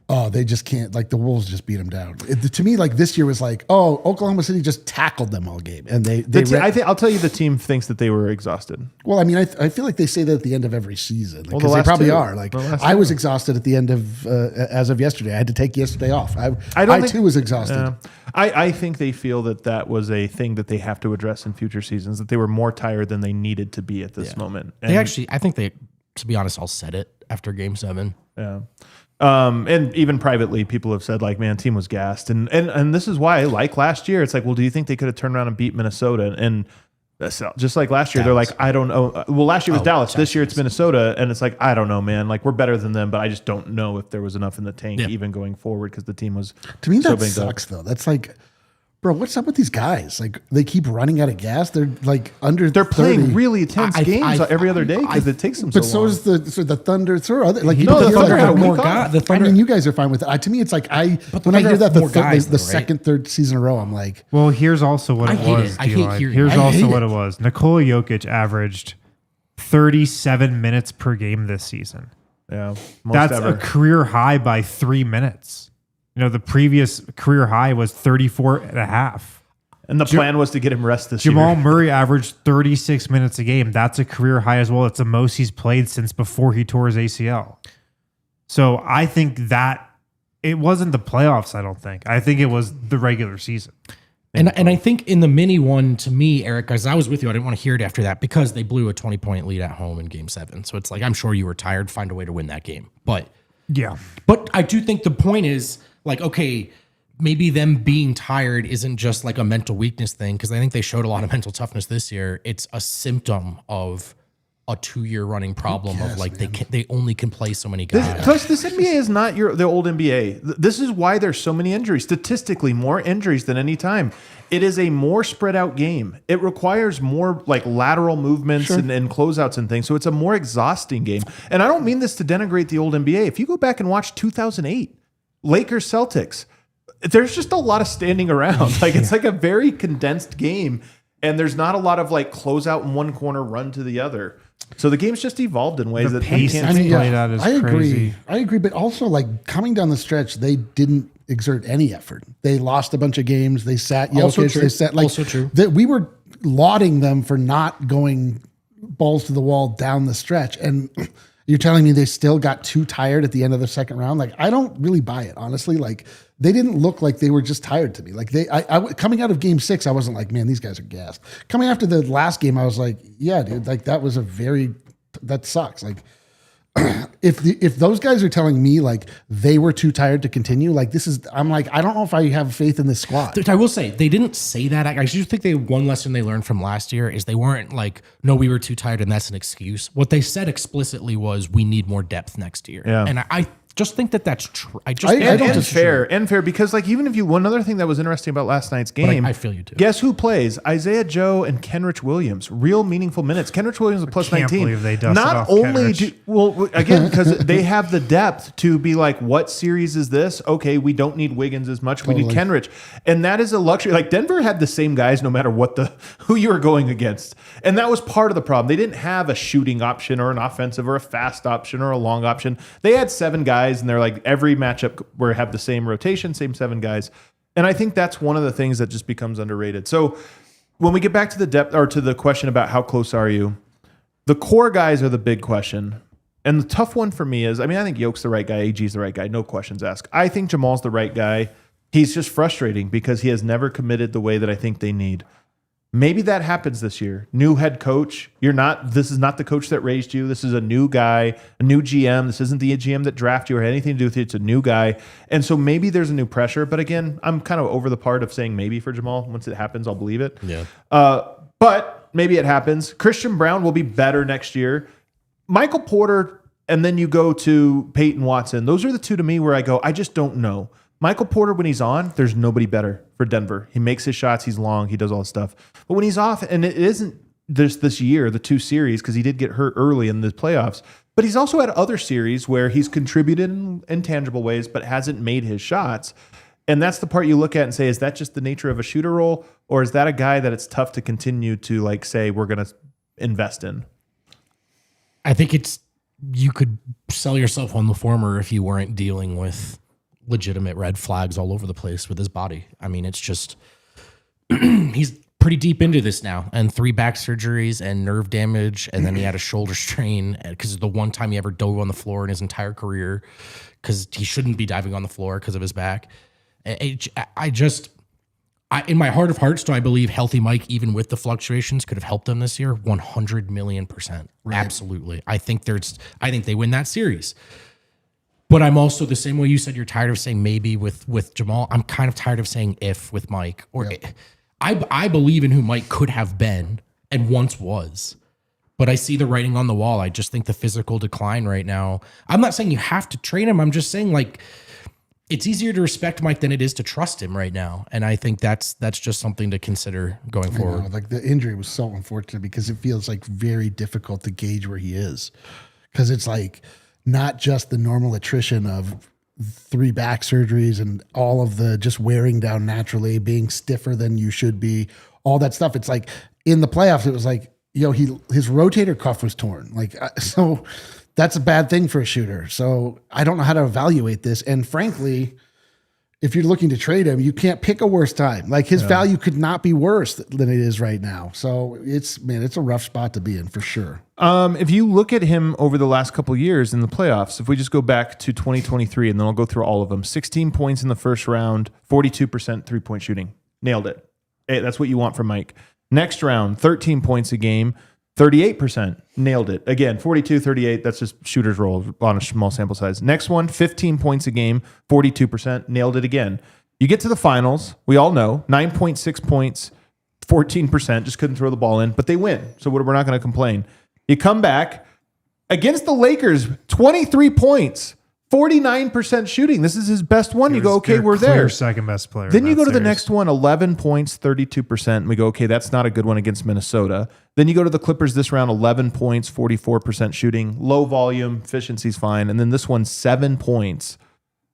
oh, they just can't, like the Wolves just beat them down. To me, like this year was like, oh, Oklahoma City just tackled them all game. And I'll tell you the team thinks that they were exhausted. Well, I mean, I feel like they say that at the end of every season. Because the they probably 2. are. Like I was exhausted at the end of, as of yesterday. I had to take yesterday off. I too was exhausted. I think they feel that was a thing that they have to address in future seasons, that they were more tired than they needed to be at this moment. And I think they, to be honest, all said it after game 7. Yeah. And even privately, people have said like, man, team was gassed. And this is why, like last year, it's like, well, do you think they could have turned around and beat Minnesota? And just like last year, Dallas. They're like, I don't know. Well, last year was Dallas. This year it's Minnesota. And it's like, I don't know, man. Like we're better than them, but I just don't know if there was enough in the tank even going forward because the team was to me, so that sucks though. That's like, bro, what's up with these guys? Like they keep running out of gas. They're like under. They're 30. playing really intense games every other day because it takes them so But so long. is the Thunder. So are other like No, the Thunder had a more week off. guys. The I Thunder, mean, you guys are fine with it. To me, it's like when I Thunder hear that have more guys, the though, right? second, third season in a row, I'm like, Well, here's also what I it hate was. it. I hate D-Line. hearing Here's it. I also hate what it. it was. Nikola Jokic averaged 37 minutes per game this season. Yeah, most That's ever. a career high by 3 minutes. The previous career high was 34 and a half. And the plan was to get him rest this Jamal year. Murray averaged 36 minutes a game. That's a career high as well. It's the most he's played since before he tore his ACL. So I think that it wasn't the playoffs, I don't think. I think it was the regular season. and I think in the mini one, to me, Eric, because I was with you, I didn't want to hear it after that because they blew a 20-point lead at home in game 7. So it's like, I'm sure you were tired. Find a way to win that game. But I do think the point is like, okay, maybe them being tired isn't just like a mental weakness thing, because I think they showed a lot of mental toughness this year. It's a symptom of a 2-year running problem of like they only can play so many guys. Plus, this NBA is not the old NBA. This is why there's so many injuries. Statistically, more injuries than any time. It is a more spread out game. It requires more like lateral movements and closeouts and things. So it's a more exhausting game. And I don't mean this to denigrate the old NBA. If you go back and watch 2008, Lakers Celtics, there's just a lot of standing around. Like it's like a very condensed game, and there's not a lot of like close out in one corner, run to the other. So the game's just evolved in ways The that pace can't. is played out is I agree. crazy. I agree, but also like coming down the stretch, they didn't exert any effort. They lost a bunch of games. They sat Also Jokic. true. They sat like Also true. We were lauding them for not going balls to the wall down the stretch. And you're telling me they still got too tired at the end of the second round? Like, I don't really buy it, honestly. Like, they didn't look like they were just tired to me. Like, coming out of game 6, I wasn't like, man, these guys are gassed. Coming after the last game, I was like, yeah, dude, like that sucks. Like, if those guys are telling me like they were too tired to continue, like I'm like, I don't know if I have faith in this squad. I will say they didn't say that. I just think one lesson they learned from last year is they weren't like, no, we were too tired and that's an excuse. What they said explicitly was, we need more depth next year. Yeah. And I just think that's true. I don't think it's fair because like even if one other thing that was interesting about last night's game, I feel you too. Guess who plays? Isaiah Joe and Kenrich Williams, real meaningful minutes. Kenrich Williams was plus 19. Can't believe they dusted Not off only Kenrich. again because they have the depth to be like, what series is this? Okay, we don't need Wiggins as much. We need Kenrich, and that is a luxury. Like Denver had the same guys no matter who you were going against, and that was part of the problem. They didn't have a shooting option or an offensive or a fast option or a long option. They had 7 guys, and they're like every matchup where have the same rotation, same 7 guys. And I think that's one of the things that just becomes underrated. So when we get back to the depth or to the question about how close are you, the core guys are the big question. And the tough one for me is, I think Yoke's the right guy, AG's the right guy, no questions asked. I think Jamal's the right guy. He's just frustrating because he has never committed the way that I think they need. Maybe that happens this year. New head coach. This is not the coach that raised you. This is a new guy, a new GM. This isn't the GM that drafted you or had anything to do with it. It's a new guy. And so maybe there's a new pressure. But again, I'm kind of over the part of saying maybe for Jamal. Once it happens, I'll believe it. Yeah. But maybe it happens. Christian Brown will be better next year. Michael Porter, and then you go to Peyton Watson. Those are the two to me where I go, I just don't know. Michael Porter, when he's on, there's nobody better for Denver. He makes his shots. He's long. He does all this stuff. But when he's off, and it isn't this year, the 2 series, because he did get hurt early in the playoffs, but he's also had other series where he's contributed in tangible ways, but hasn't made his shots. And that's the part you look at and say, is that just the nature of a shooter role? Or is that a guy that it's tough to continue to like say we're going to invest in? I think you could sell yourself on the former if you weren't dealing with legitimate red flags all over the place with his body. It's just he's pretty deep into this now, and 3 back surgeries and nerve damage, and then he had a shoulder strain because of the one time he ever dove on the floor in his entire career, because he shouldn't be diving on the floor because of his back. In my heart of hearts, do I believe healthy Mike, even with the fluctuations, could have helped them this year? 100 million %. Right. Absolutely. I think they win that series. But I'm also the same way you said you're tired of saying maybe with Jamal. I'm kind of tired of saying if with Mike. I believe in who Mike could have been and once was. But I see the writing on the wall. I just think the physical decline right now. I'm not saying you have to trade him. I'm just saying like it's easier to respect Mike than it is to trust him right now. And I think that's just something to consider going forward. Like the injury was so unfortunate because it feels like very difficult to gauge where he is. Because it's like not just the normal attrition of 3 back surgeries and all of the just wearing down naturally, being stiffer than you should be, all that stuff. It's like in the playoffs, it was like, his rotator cuff was torn. Like, so that's a bad thing for a shooter. So I don't know how to evaluate this. And frankly, if you're looking to trade him, you can't pick a worse time. Like his value could not be worse than it is right now. So it's a rough spot to be in for sure. If you look at him over the last couple of years in the playoffs, if we just go back to 2023, and then I'll go through all of them, 16 points in the first round, 42% 3-point shooting. Nailed it. Hey, that's what you want from Mike. Next round, 13 points a game, 38%. Nailed it. Again, 42, 38. That's just shooter's roll on a small sample size. Next one, 15 points a game, 42%. Nailed it again. You get to the finals. We all know 9.6 points, 14%. Just couldn't throw the ball in, but they win. So we're not going to complain. You come back against the Lakers, 23 points, 49% shooting. This is his best one. You go, okay, we're there. Second best player. Then you go to the next one, 11 points, 32%. And we go, okay, that's not a good one against Minnesota. Then you go to the Clippers this round, 11 points, 44% shooting, low volume, efficiency's fine. And then this one, 7 points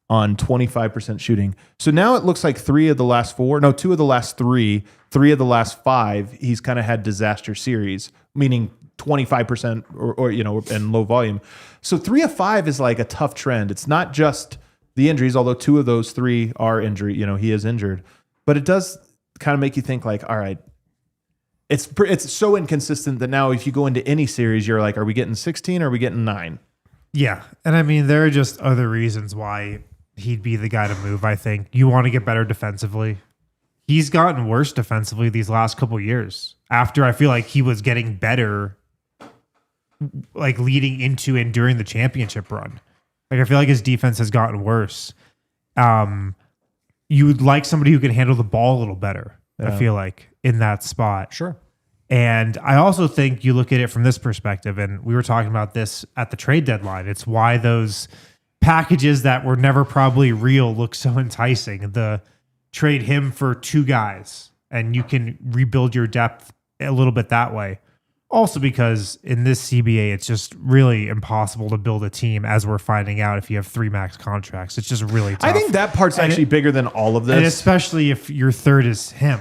on 25% shooting. So now it looks like 2 of the last 3, 3 of the last 5, he's kind of had disaster series, meaning 25% or and low volume. So 3 of 5 is like a tough trend. It's not just the injuries, although 2 of those 3 are injury. He is injured, but it does kind of make you think like, all right, it's so inconsistent that now if you go into any series, you're like, are we getting 16 or are we getting 9? Yeah. And I mean, there are just other reasons why he'd be the guy to move, I think. You want to get better defensively. He's gotten worse defensively these last couple of years after I feel like he was getting better like leading into and during the championship run. Like I feel like his defense has gotten worse. You would like somebody who can handle the ball a little better, I feel like, in that spot. Sure. And I also think you look at it from this perspective, and we were talking about this at the trade deadline. It's why those packages that were never probably real look so enticing. The trade him for 2 guys, and you can rebuild your depth a little bit that way. Also because in this CBA, it's just really impossible to build a team, as we're finding out, if you have 3 max contracts. It's just really tough. I think that part's actually bigger than all of this. And especially if your third is him.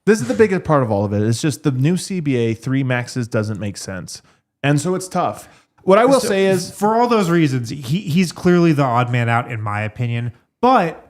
This is the biggest part of all of it. It's just the new CBA, 3 maxes doesn't make sense. And so it's tough. What I will say is, for all those reasons, he's clearly the odd man out, in my opinion. But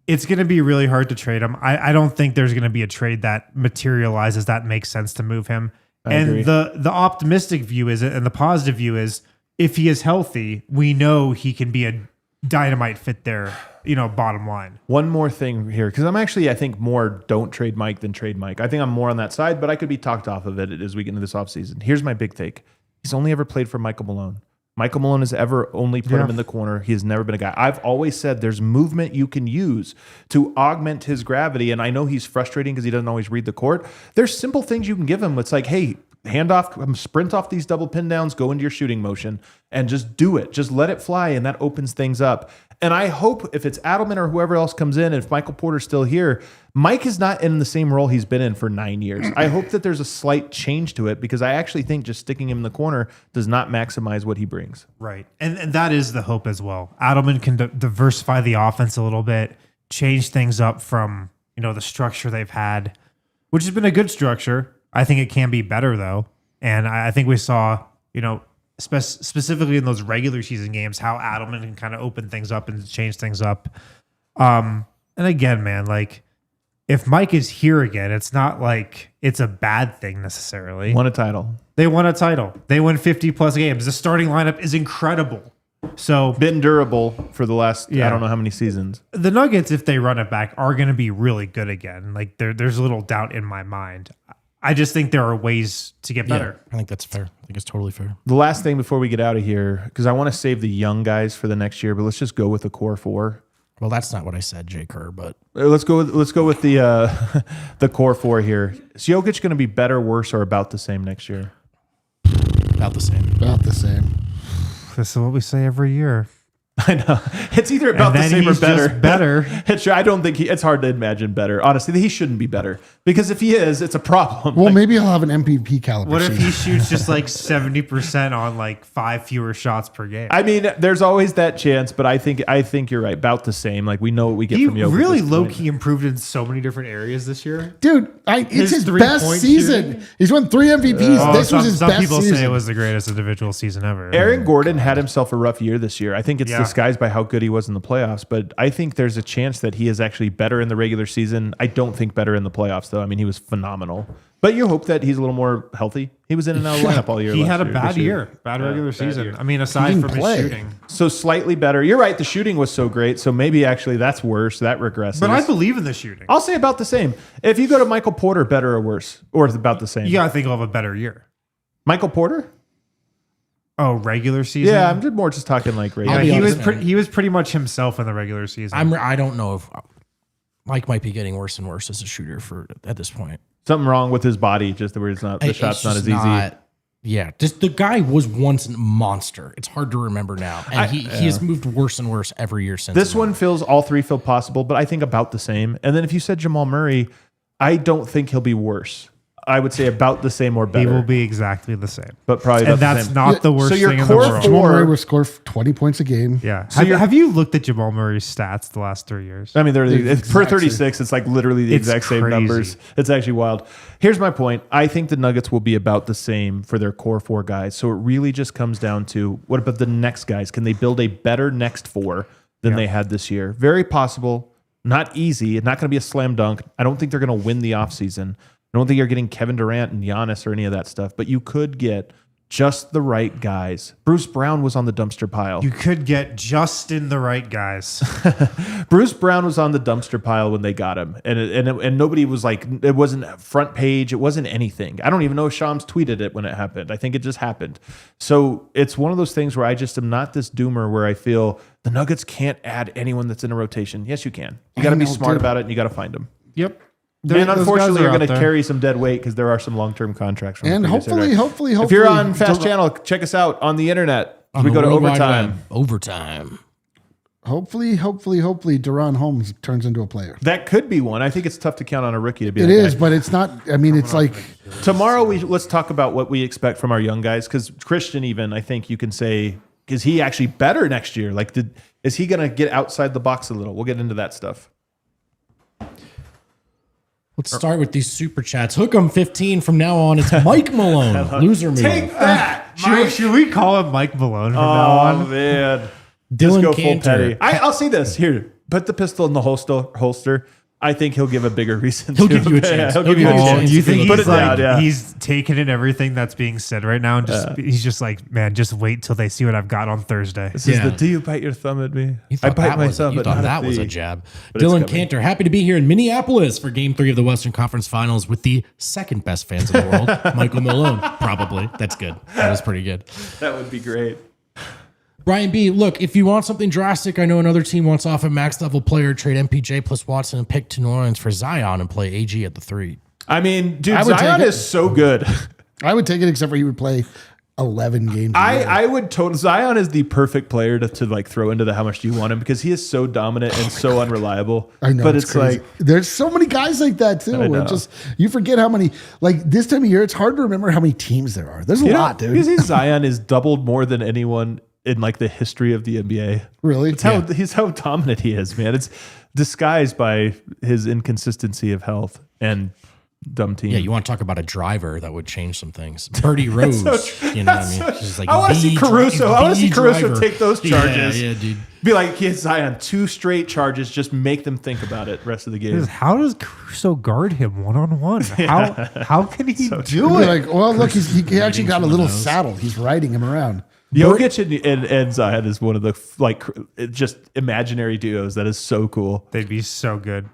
it's going to be really hard to trade him. I don't think there's going to be a trade that materializes that makes sense to move him. I agree. The optimistic view is, and the positive view is, if he is healthy, we know he can be a dynamite fit there, bottom line. one more thing here, because I'm actually, I think, more don't trade Mike than trade Mike. I think I'm more on that side, but I could be talked off of it as we get into this offseason. Here's my big take. He's only ever played for Michael Malone. Michael Malone has ever only put him in the corner. He has never been a guy. I've always said there's movement you can use to augment his gravity. And I know he's frustrating because he doesn't always read the court. There's simple things you can give him. It's like, hey, hand off, sprint off these double pin downs, go into your shooting motion and just do it. Just let it fly. And that opens things up. And I hope if it's Adelman or whoever else comes in, if Michael Porter's still here, Mike is not in the same role he's been in for 9 years. I hope that there's a slight change to it because I actually think just sticking him in the corner does not maximize what he brings. Right. And that is the hope as well. Adelman can diversify the offense a little bit, change things up from, the structure they've had, which has been a good structure. I think it can be better though. And I think we saw, specifically in those regular season games, how Adelman can kind of open things up and change things up. And again, man, like if Mike is here again, it's not like it's a bad thing necessarily. Won a title. They won a title. They win 50 plus games. The starting lineup is incredible. So Been durable for the last, I don't know how many seasons. the Nuggets, if they run it back, are going to be really good again. Like there's little doubt in my mind. I just think there are ways to get better. I think that's fair. I think it's totally fair. The last thing before we get out of here, because I want to save the young guys for the next year, but let's just go with the core 4. Well, that's not what I said, Jay Kerr, but Let's go with the the core 4 here. Is Jokic going to be better, worse, or about the same next year? about the same. About the same. This is what we say every year. I know. It's either about the then same or he's better. just better. I don't think it's hard to imagine better. Honestly, he shouldn't be better because if he is, it's a problem. Well, maybe he'll have an MVP caliber. What if season. he shoots just like 70% on like 5 fewer shots per game? I mean, there's always that chance, but I think you're right. About the same. Like we know what we get He from Jokic. really at this low point. key improved in so many different areas this year. Dude, it's his best 3-point season. shooting? He's won 3 MVPs. This was his some best people season. say it was the greatest individual season ever. Aaron Gordon had himself a rough year this year. I think it's Yeah. disguised by how good he was in the playoffs, but I think there's a chance that he is actually better in the regular season. I don't think better in the playoffs, though. I mean, he was phenomenal. But you hope that he's a little more healthy. He was in and out of the lineup all year. He last had a year, bad this year, bad regular bad season. year. I mean, aside didn't from his play. shooting. So slightly better. You're right. The shooting was so great. So maybe actually that's worse. That regresses. But I believe in the shooting. I'll say about the same. If you go to Michael Porter, better or worse, or about the same. You gotta think he'll have a better year. Michael Porter? Oh, regular season? Yeah, I'm more just talking like Yeah, regular. be he was honest, man. he was pretty much himself in the regular season. I don't know if Mike might be getting worse and worse as a shooter at this point. Something wrong with his body, just where it's not the It's shot's not just as easy. Yeah, just the guy was once a monster. It's hard to remember now, and he has moved worse and worse every year since. This then. one feels all three feel possible, but I think about the same. And then if you said Jamal Murray, I don't think he'll be worse. I would say about the same or he better. will be exactly the same. but probably about And the that's same. not the worst So your thing in the core world. Jamal Murray four- will score 20 points a game. Yeah. So Have you looked at Jamal Murray's stats the last 3 years? I mean, they're It's per exact 36. It's like literally the It's exact same crazy. numbers. It's actually wild. Here's my point. I think the Nuggets will be about the same for their core 4 guys. So it really just comes down to what about the next guys? Can they build a better next 4 than they had this year? Very possible. Not easy. It's not going to be a slam dunk. I don't think they're going to win the offseason. I don't think you're getting Kevin Durant and Giannis or any of that stuff, but you could get just the right guys. Bruce Brown was on the dumpster pile. You could get just in the right guys. Bruce Brown was on the dumpster pile when they got him, and nobody was like, it wasn't front page, it wasn't anything. I don't even know if Shams tweeted it when it happened. I think it just happened. So it's one of those things where I just am not this doomer where I feel the Nuggets can't add anyone that's in a rotation. Yes, you can. You got to be smart about it, and you got to find them. Yep. And unfortunately, you're going to carry some dead weight because there are some long-term contracts. And hopefully, if you're on Fast Channel, check us out on the internet. We go to overtime. Hopefully, Duran Holmes turns into a player. That could be one. I think it's tough to count on a rookie to be. It is, but it's not. I mean, it's like tomorrow. Let's talk about what we expect from our young guys because Christian, even I think you can say, is he actually better next year? Like, is he going to get outside the box a little? We'll get into that stuff. Let's start with these super chats. Hook 'em 15 from now on. It's Mike Malone. Loser me. Take that. Should we call him Mike Malone from now on? Oh man, Dylan just go Cantor. full petty. I'll say this here. Put the pistol in the holster. I think he'll give a bigger reason. He'll give you a chance. He'll give you a chance. You think Put he's it like down, he's taking in everything that's being said right now, and he's just like, man, just wait till they see what I've got on Thursday. This is the do you bite your thumb at me? You I thought bite that my was, thumb, you but thought not that at was thee. a jab. But it's Dylan coming. Cantor, happy to be here in Minneapolis for Game 3 of the Western Conference Finals with the second best fans in the world, Michael Malone. Probably. That's good. That was pretty good. That would be great. Brian B, look, if you want something drastic, I know another team wants off a max level player, trade MPJ plus Watson and pick to New Orleans for Zion and play AG at the 3. I mean, dude, I would Zion take it. is so good. I would take it, except for he would play 11 games. I would totally. Zion is the perfect player to like throw into the how much do you want him because he is so dominant and so unreliable. I know, but it's crazy. like There's so many guys like that too. I know. And just you forget how many. Like this time of year, it's hard to remember how many teams there are. There's a lot, dude. Because Zion is doubled more than anyone in like the history of the NBA. Really? It's how dominant he is, man. It's disguised by his inconsistency of health and dumb team. Yeah, you want to talk about a driver that would change some things. Birdie Rose, you know what I mean? She's like I want to see Caruso. I want to see Caruso driver. take those charges. Yeah, dude. Be like, he has Zion 2 straight charges. Just make them think about it rest of the game. How does Caruso guard him one-on-one? How can he do Be it? like, well, look, he actually got a little saddle. He's riding him around. Jokic and Zion is one of the like just imaginary duos that is so cool. They'd be so good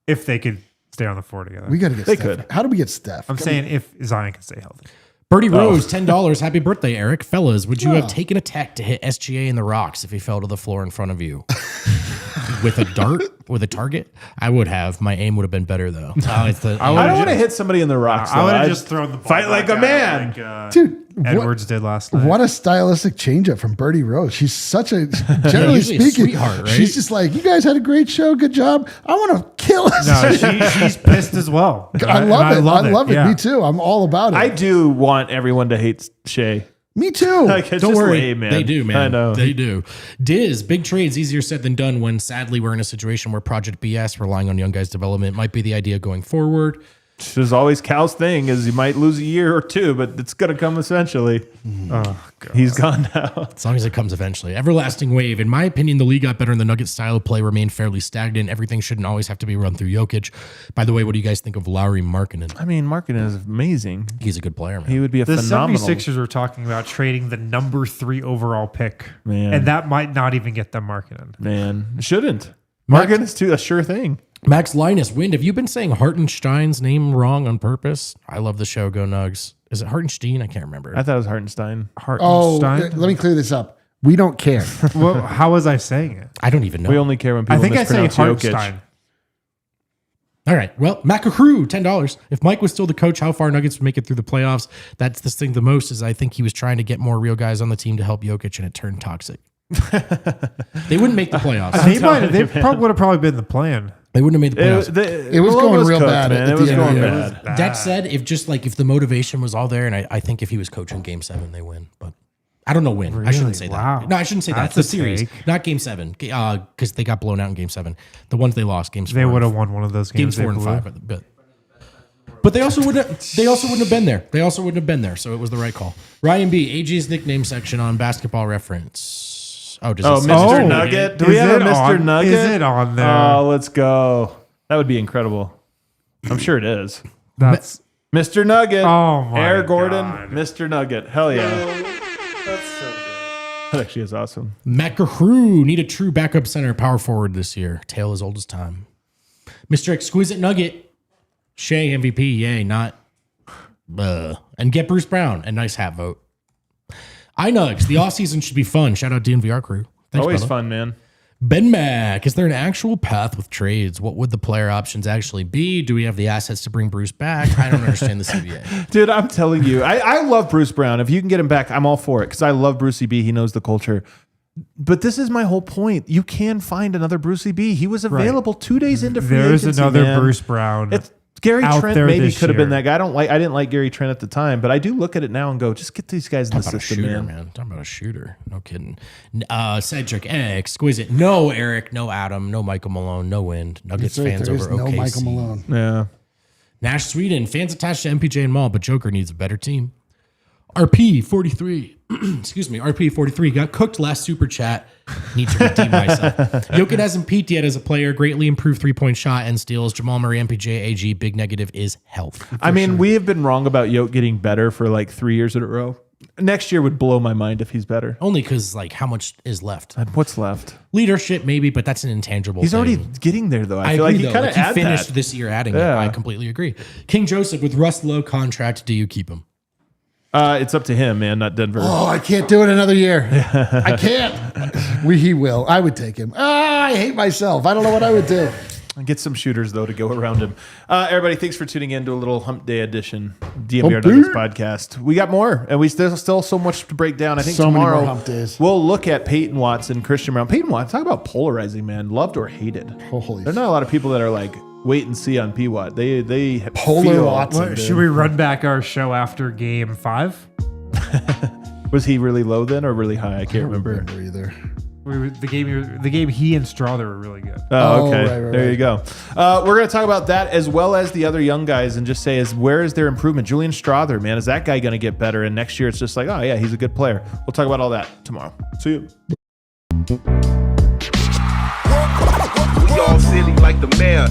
if they could stay on the floor together. We got to get They Steph. could. How do we get Steph? I'm saying if Zion can stay healthy. Birdie Rose, $10. Happy birthday, Eric. Fellas, would you have taken a tech to hit SGA in the rocks if he fell to the floor in front of you? With a dart? With a target? I would have. My aim would have been better, though. I don't want to hit somebody in the rocks. I would though. have I'd just thrown the ball fight like back a at man. him like, Dude, Edwards did last night. What a stylistic changeup from Birdie Rose. She's such a, generally usually a speaking, sweetheart, right? she's just like, you guys had a great show. Good job. I want to kill us. No, she's pissed as well. I love it. I love it. Yeah. Me too. I'm all about it. I do want everyone to hate Shea. Me too. Like, it's Don't just worry. lame, man. They do, man. I know. They do. Diz, big trades, easier said than done when sadly we're in a situation where Project BS, relying on young guys' development, might be the idea going forward. There's always Cal's thing is you might lose a year or two, but it's going to come eventually. Oh, God. He's gone now. As long as it comes eventually. Everlasting wave. In my opinion, the league got better and the Nuggets style of play remained fairly stagnant. Everything shouldn't always have to be run through Jokic. By the way, what do you guys think of Lowry Markkanen? I mean, Markkanen is amazing. He's a good player, man. He would be a The phenomenal. 76ers were talking about trading the number 3 overall pick. Man. And that might not even get them Markkanen. Man, shouldn't. Markkanen's too a sure thing. Max Linus, Wind, have you been saying Hartenstein's name wrong on purpose? I love the show. Go Nugs. Is it Hartenstein? I can't remember. I thought it was Hartenstein. Oh, Hartenstein? let me clear this up. We don't care. Well, how was I saying it? I don't even know. We only care when I people think I say mispronounce Jokic. Hartenstein. All right. Well, Macacrew, $10. If Mike was still the coach, how far Nuggets would make it through the playoffs? That's the thing the most is I think he was trying to get more real guys on the team to help Jokic, and it turned toxic. They wouldn't make the playoffs. They probably would have probably been the plan. They wouldn't have made the playoffs. It was Malone going real cooked, bad man. at It the was end of going the year. bad. That said, if the motivation was all there, and I think if he was coaching Game 7, they win. But I don't know when. I shouldn't say Wow. that. No, I shouldn't say That's that. a The series, take. not Game 7, because they got blown out in Game 7. The ones they lost, Games 4. They and would have won one of those Games games. 4 and 5. But they also wouldn't. They also wouldn't have been there. They also wouldn't have been there. So it was the right call. Ryan B. AG's nickname section on Basketball Reference. Oh, does it say- Mr. Nugget. Do we Is have a it Mr. on- Nugget? is it on there? Oh, let's go. That would be incredible. I'm sure it is. That's Mr. Nugget. Oh my Air Gordon, God. Mr. Nugget. Hell yeah. That's so good. That actually is awesome. Matt Carew, need a true backup center power forward this year. Tale as old as time. Mr. Exquisite Nugget, Shea MVP, yay, not. And get Bruce Brown, a nice hat vote. iNugs, the offseason should be fun. Shout out DNVR crew. Thanks, Always brother. fun, man. Ben Mack, is there an actual path with trades? What would the player options actually be? Do we have the assets to bring Bruce back? I don't understand the CBA. Dude, I'm telling you, I love Bruce Brown. If you can get him back, I'm all for it because I love Brucey B. He knows the culture. But this is my whole point. You can find another Brucey B. He was available 2 days into free agency. There's another man. Bruce Brown. It's Gary out Trent there maybe this could have been year. that guy. I didn't like Gary Trent at the time, but I do look at it now and go, just get these guys in the Talk about a system, shooter, man. Talking about a shooter. No kidding. Cedric, exquisite. No Eric, no Adam, no Michael Malone, no Wind. Nuggets That's right, fans there is over no OKC. Michael Malone. Yeah. Nash Sweden, fans attached to MPJ and Maul, but Joker needs a better team. RP43, excuse me, RP43 got cooked last super chat. Need to redeem myself. Jokic hasn't peaked yet as a player. Greatly improved 3-point shot and steals. Jamal Murray, MPJ, AG. Big negative is health. I mean, we have been wrong about Yoke getting better for like 3 years in a row. Next year would blow my mind if he's better. Only because like how much is left? What's left? Leadership maybe, but that's an intangible. He's thing. already getting there though. I feel agree, like he though. kind of he had finished that. this year adding it. Yeah. I completely agree. King Joseph with Russ Lowe contract. Do you keep him? It's up to him, man, not Denver. Oh, I can't do it another year. I can't. He will. I would take him. I hate myself. I don't know what I would do. Get some shooters though to go around him. Everybody, thanks for tuning in to a little Hump Day edition DNVR Hump Day. Nuggets podcast. We got more, and there's still so much to break down. I think So many more tomorrow Hump Days. we'll look at Peyton Watson, Christian Brown. Peyton Watson, talk about polarizing, man. Loved or hated. Holy There's not a lot of people that are like wait and see on P Watt. They Polar feel- Watson. What, should we run back our show after game 5? Was he really low then or really high? I can't remember. either. The game he and Strother were really good. Oh, okay. right, There right. you go. We're going to talk about that as well as the other young guys and just say, where is their improvement? Julian Strother, man, is that guy going to get better? And next year it's just like, oh, yeah, he's a good player. We'll talk about all that tomorrow. See you. We all silly like the mayor.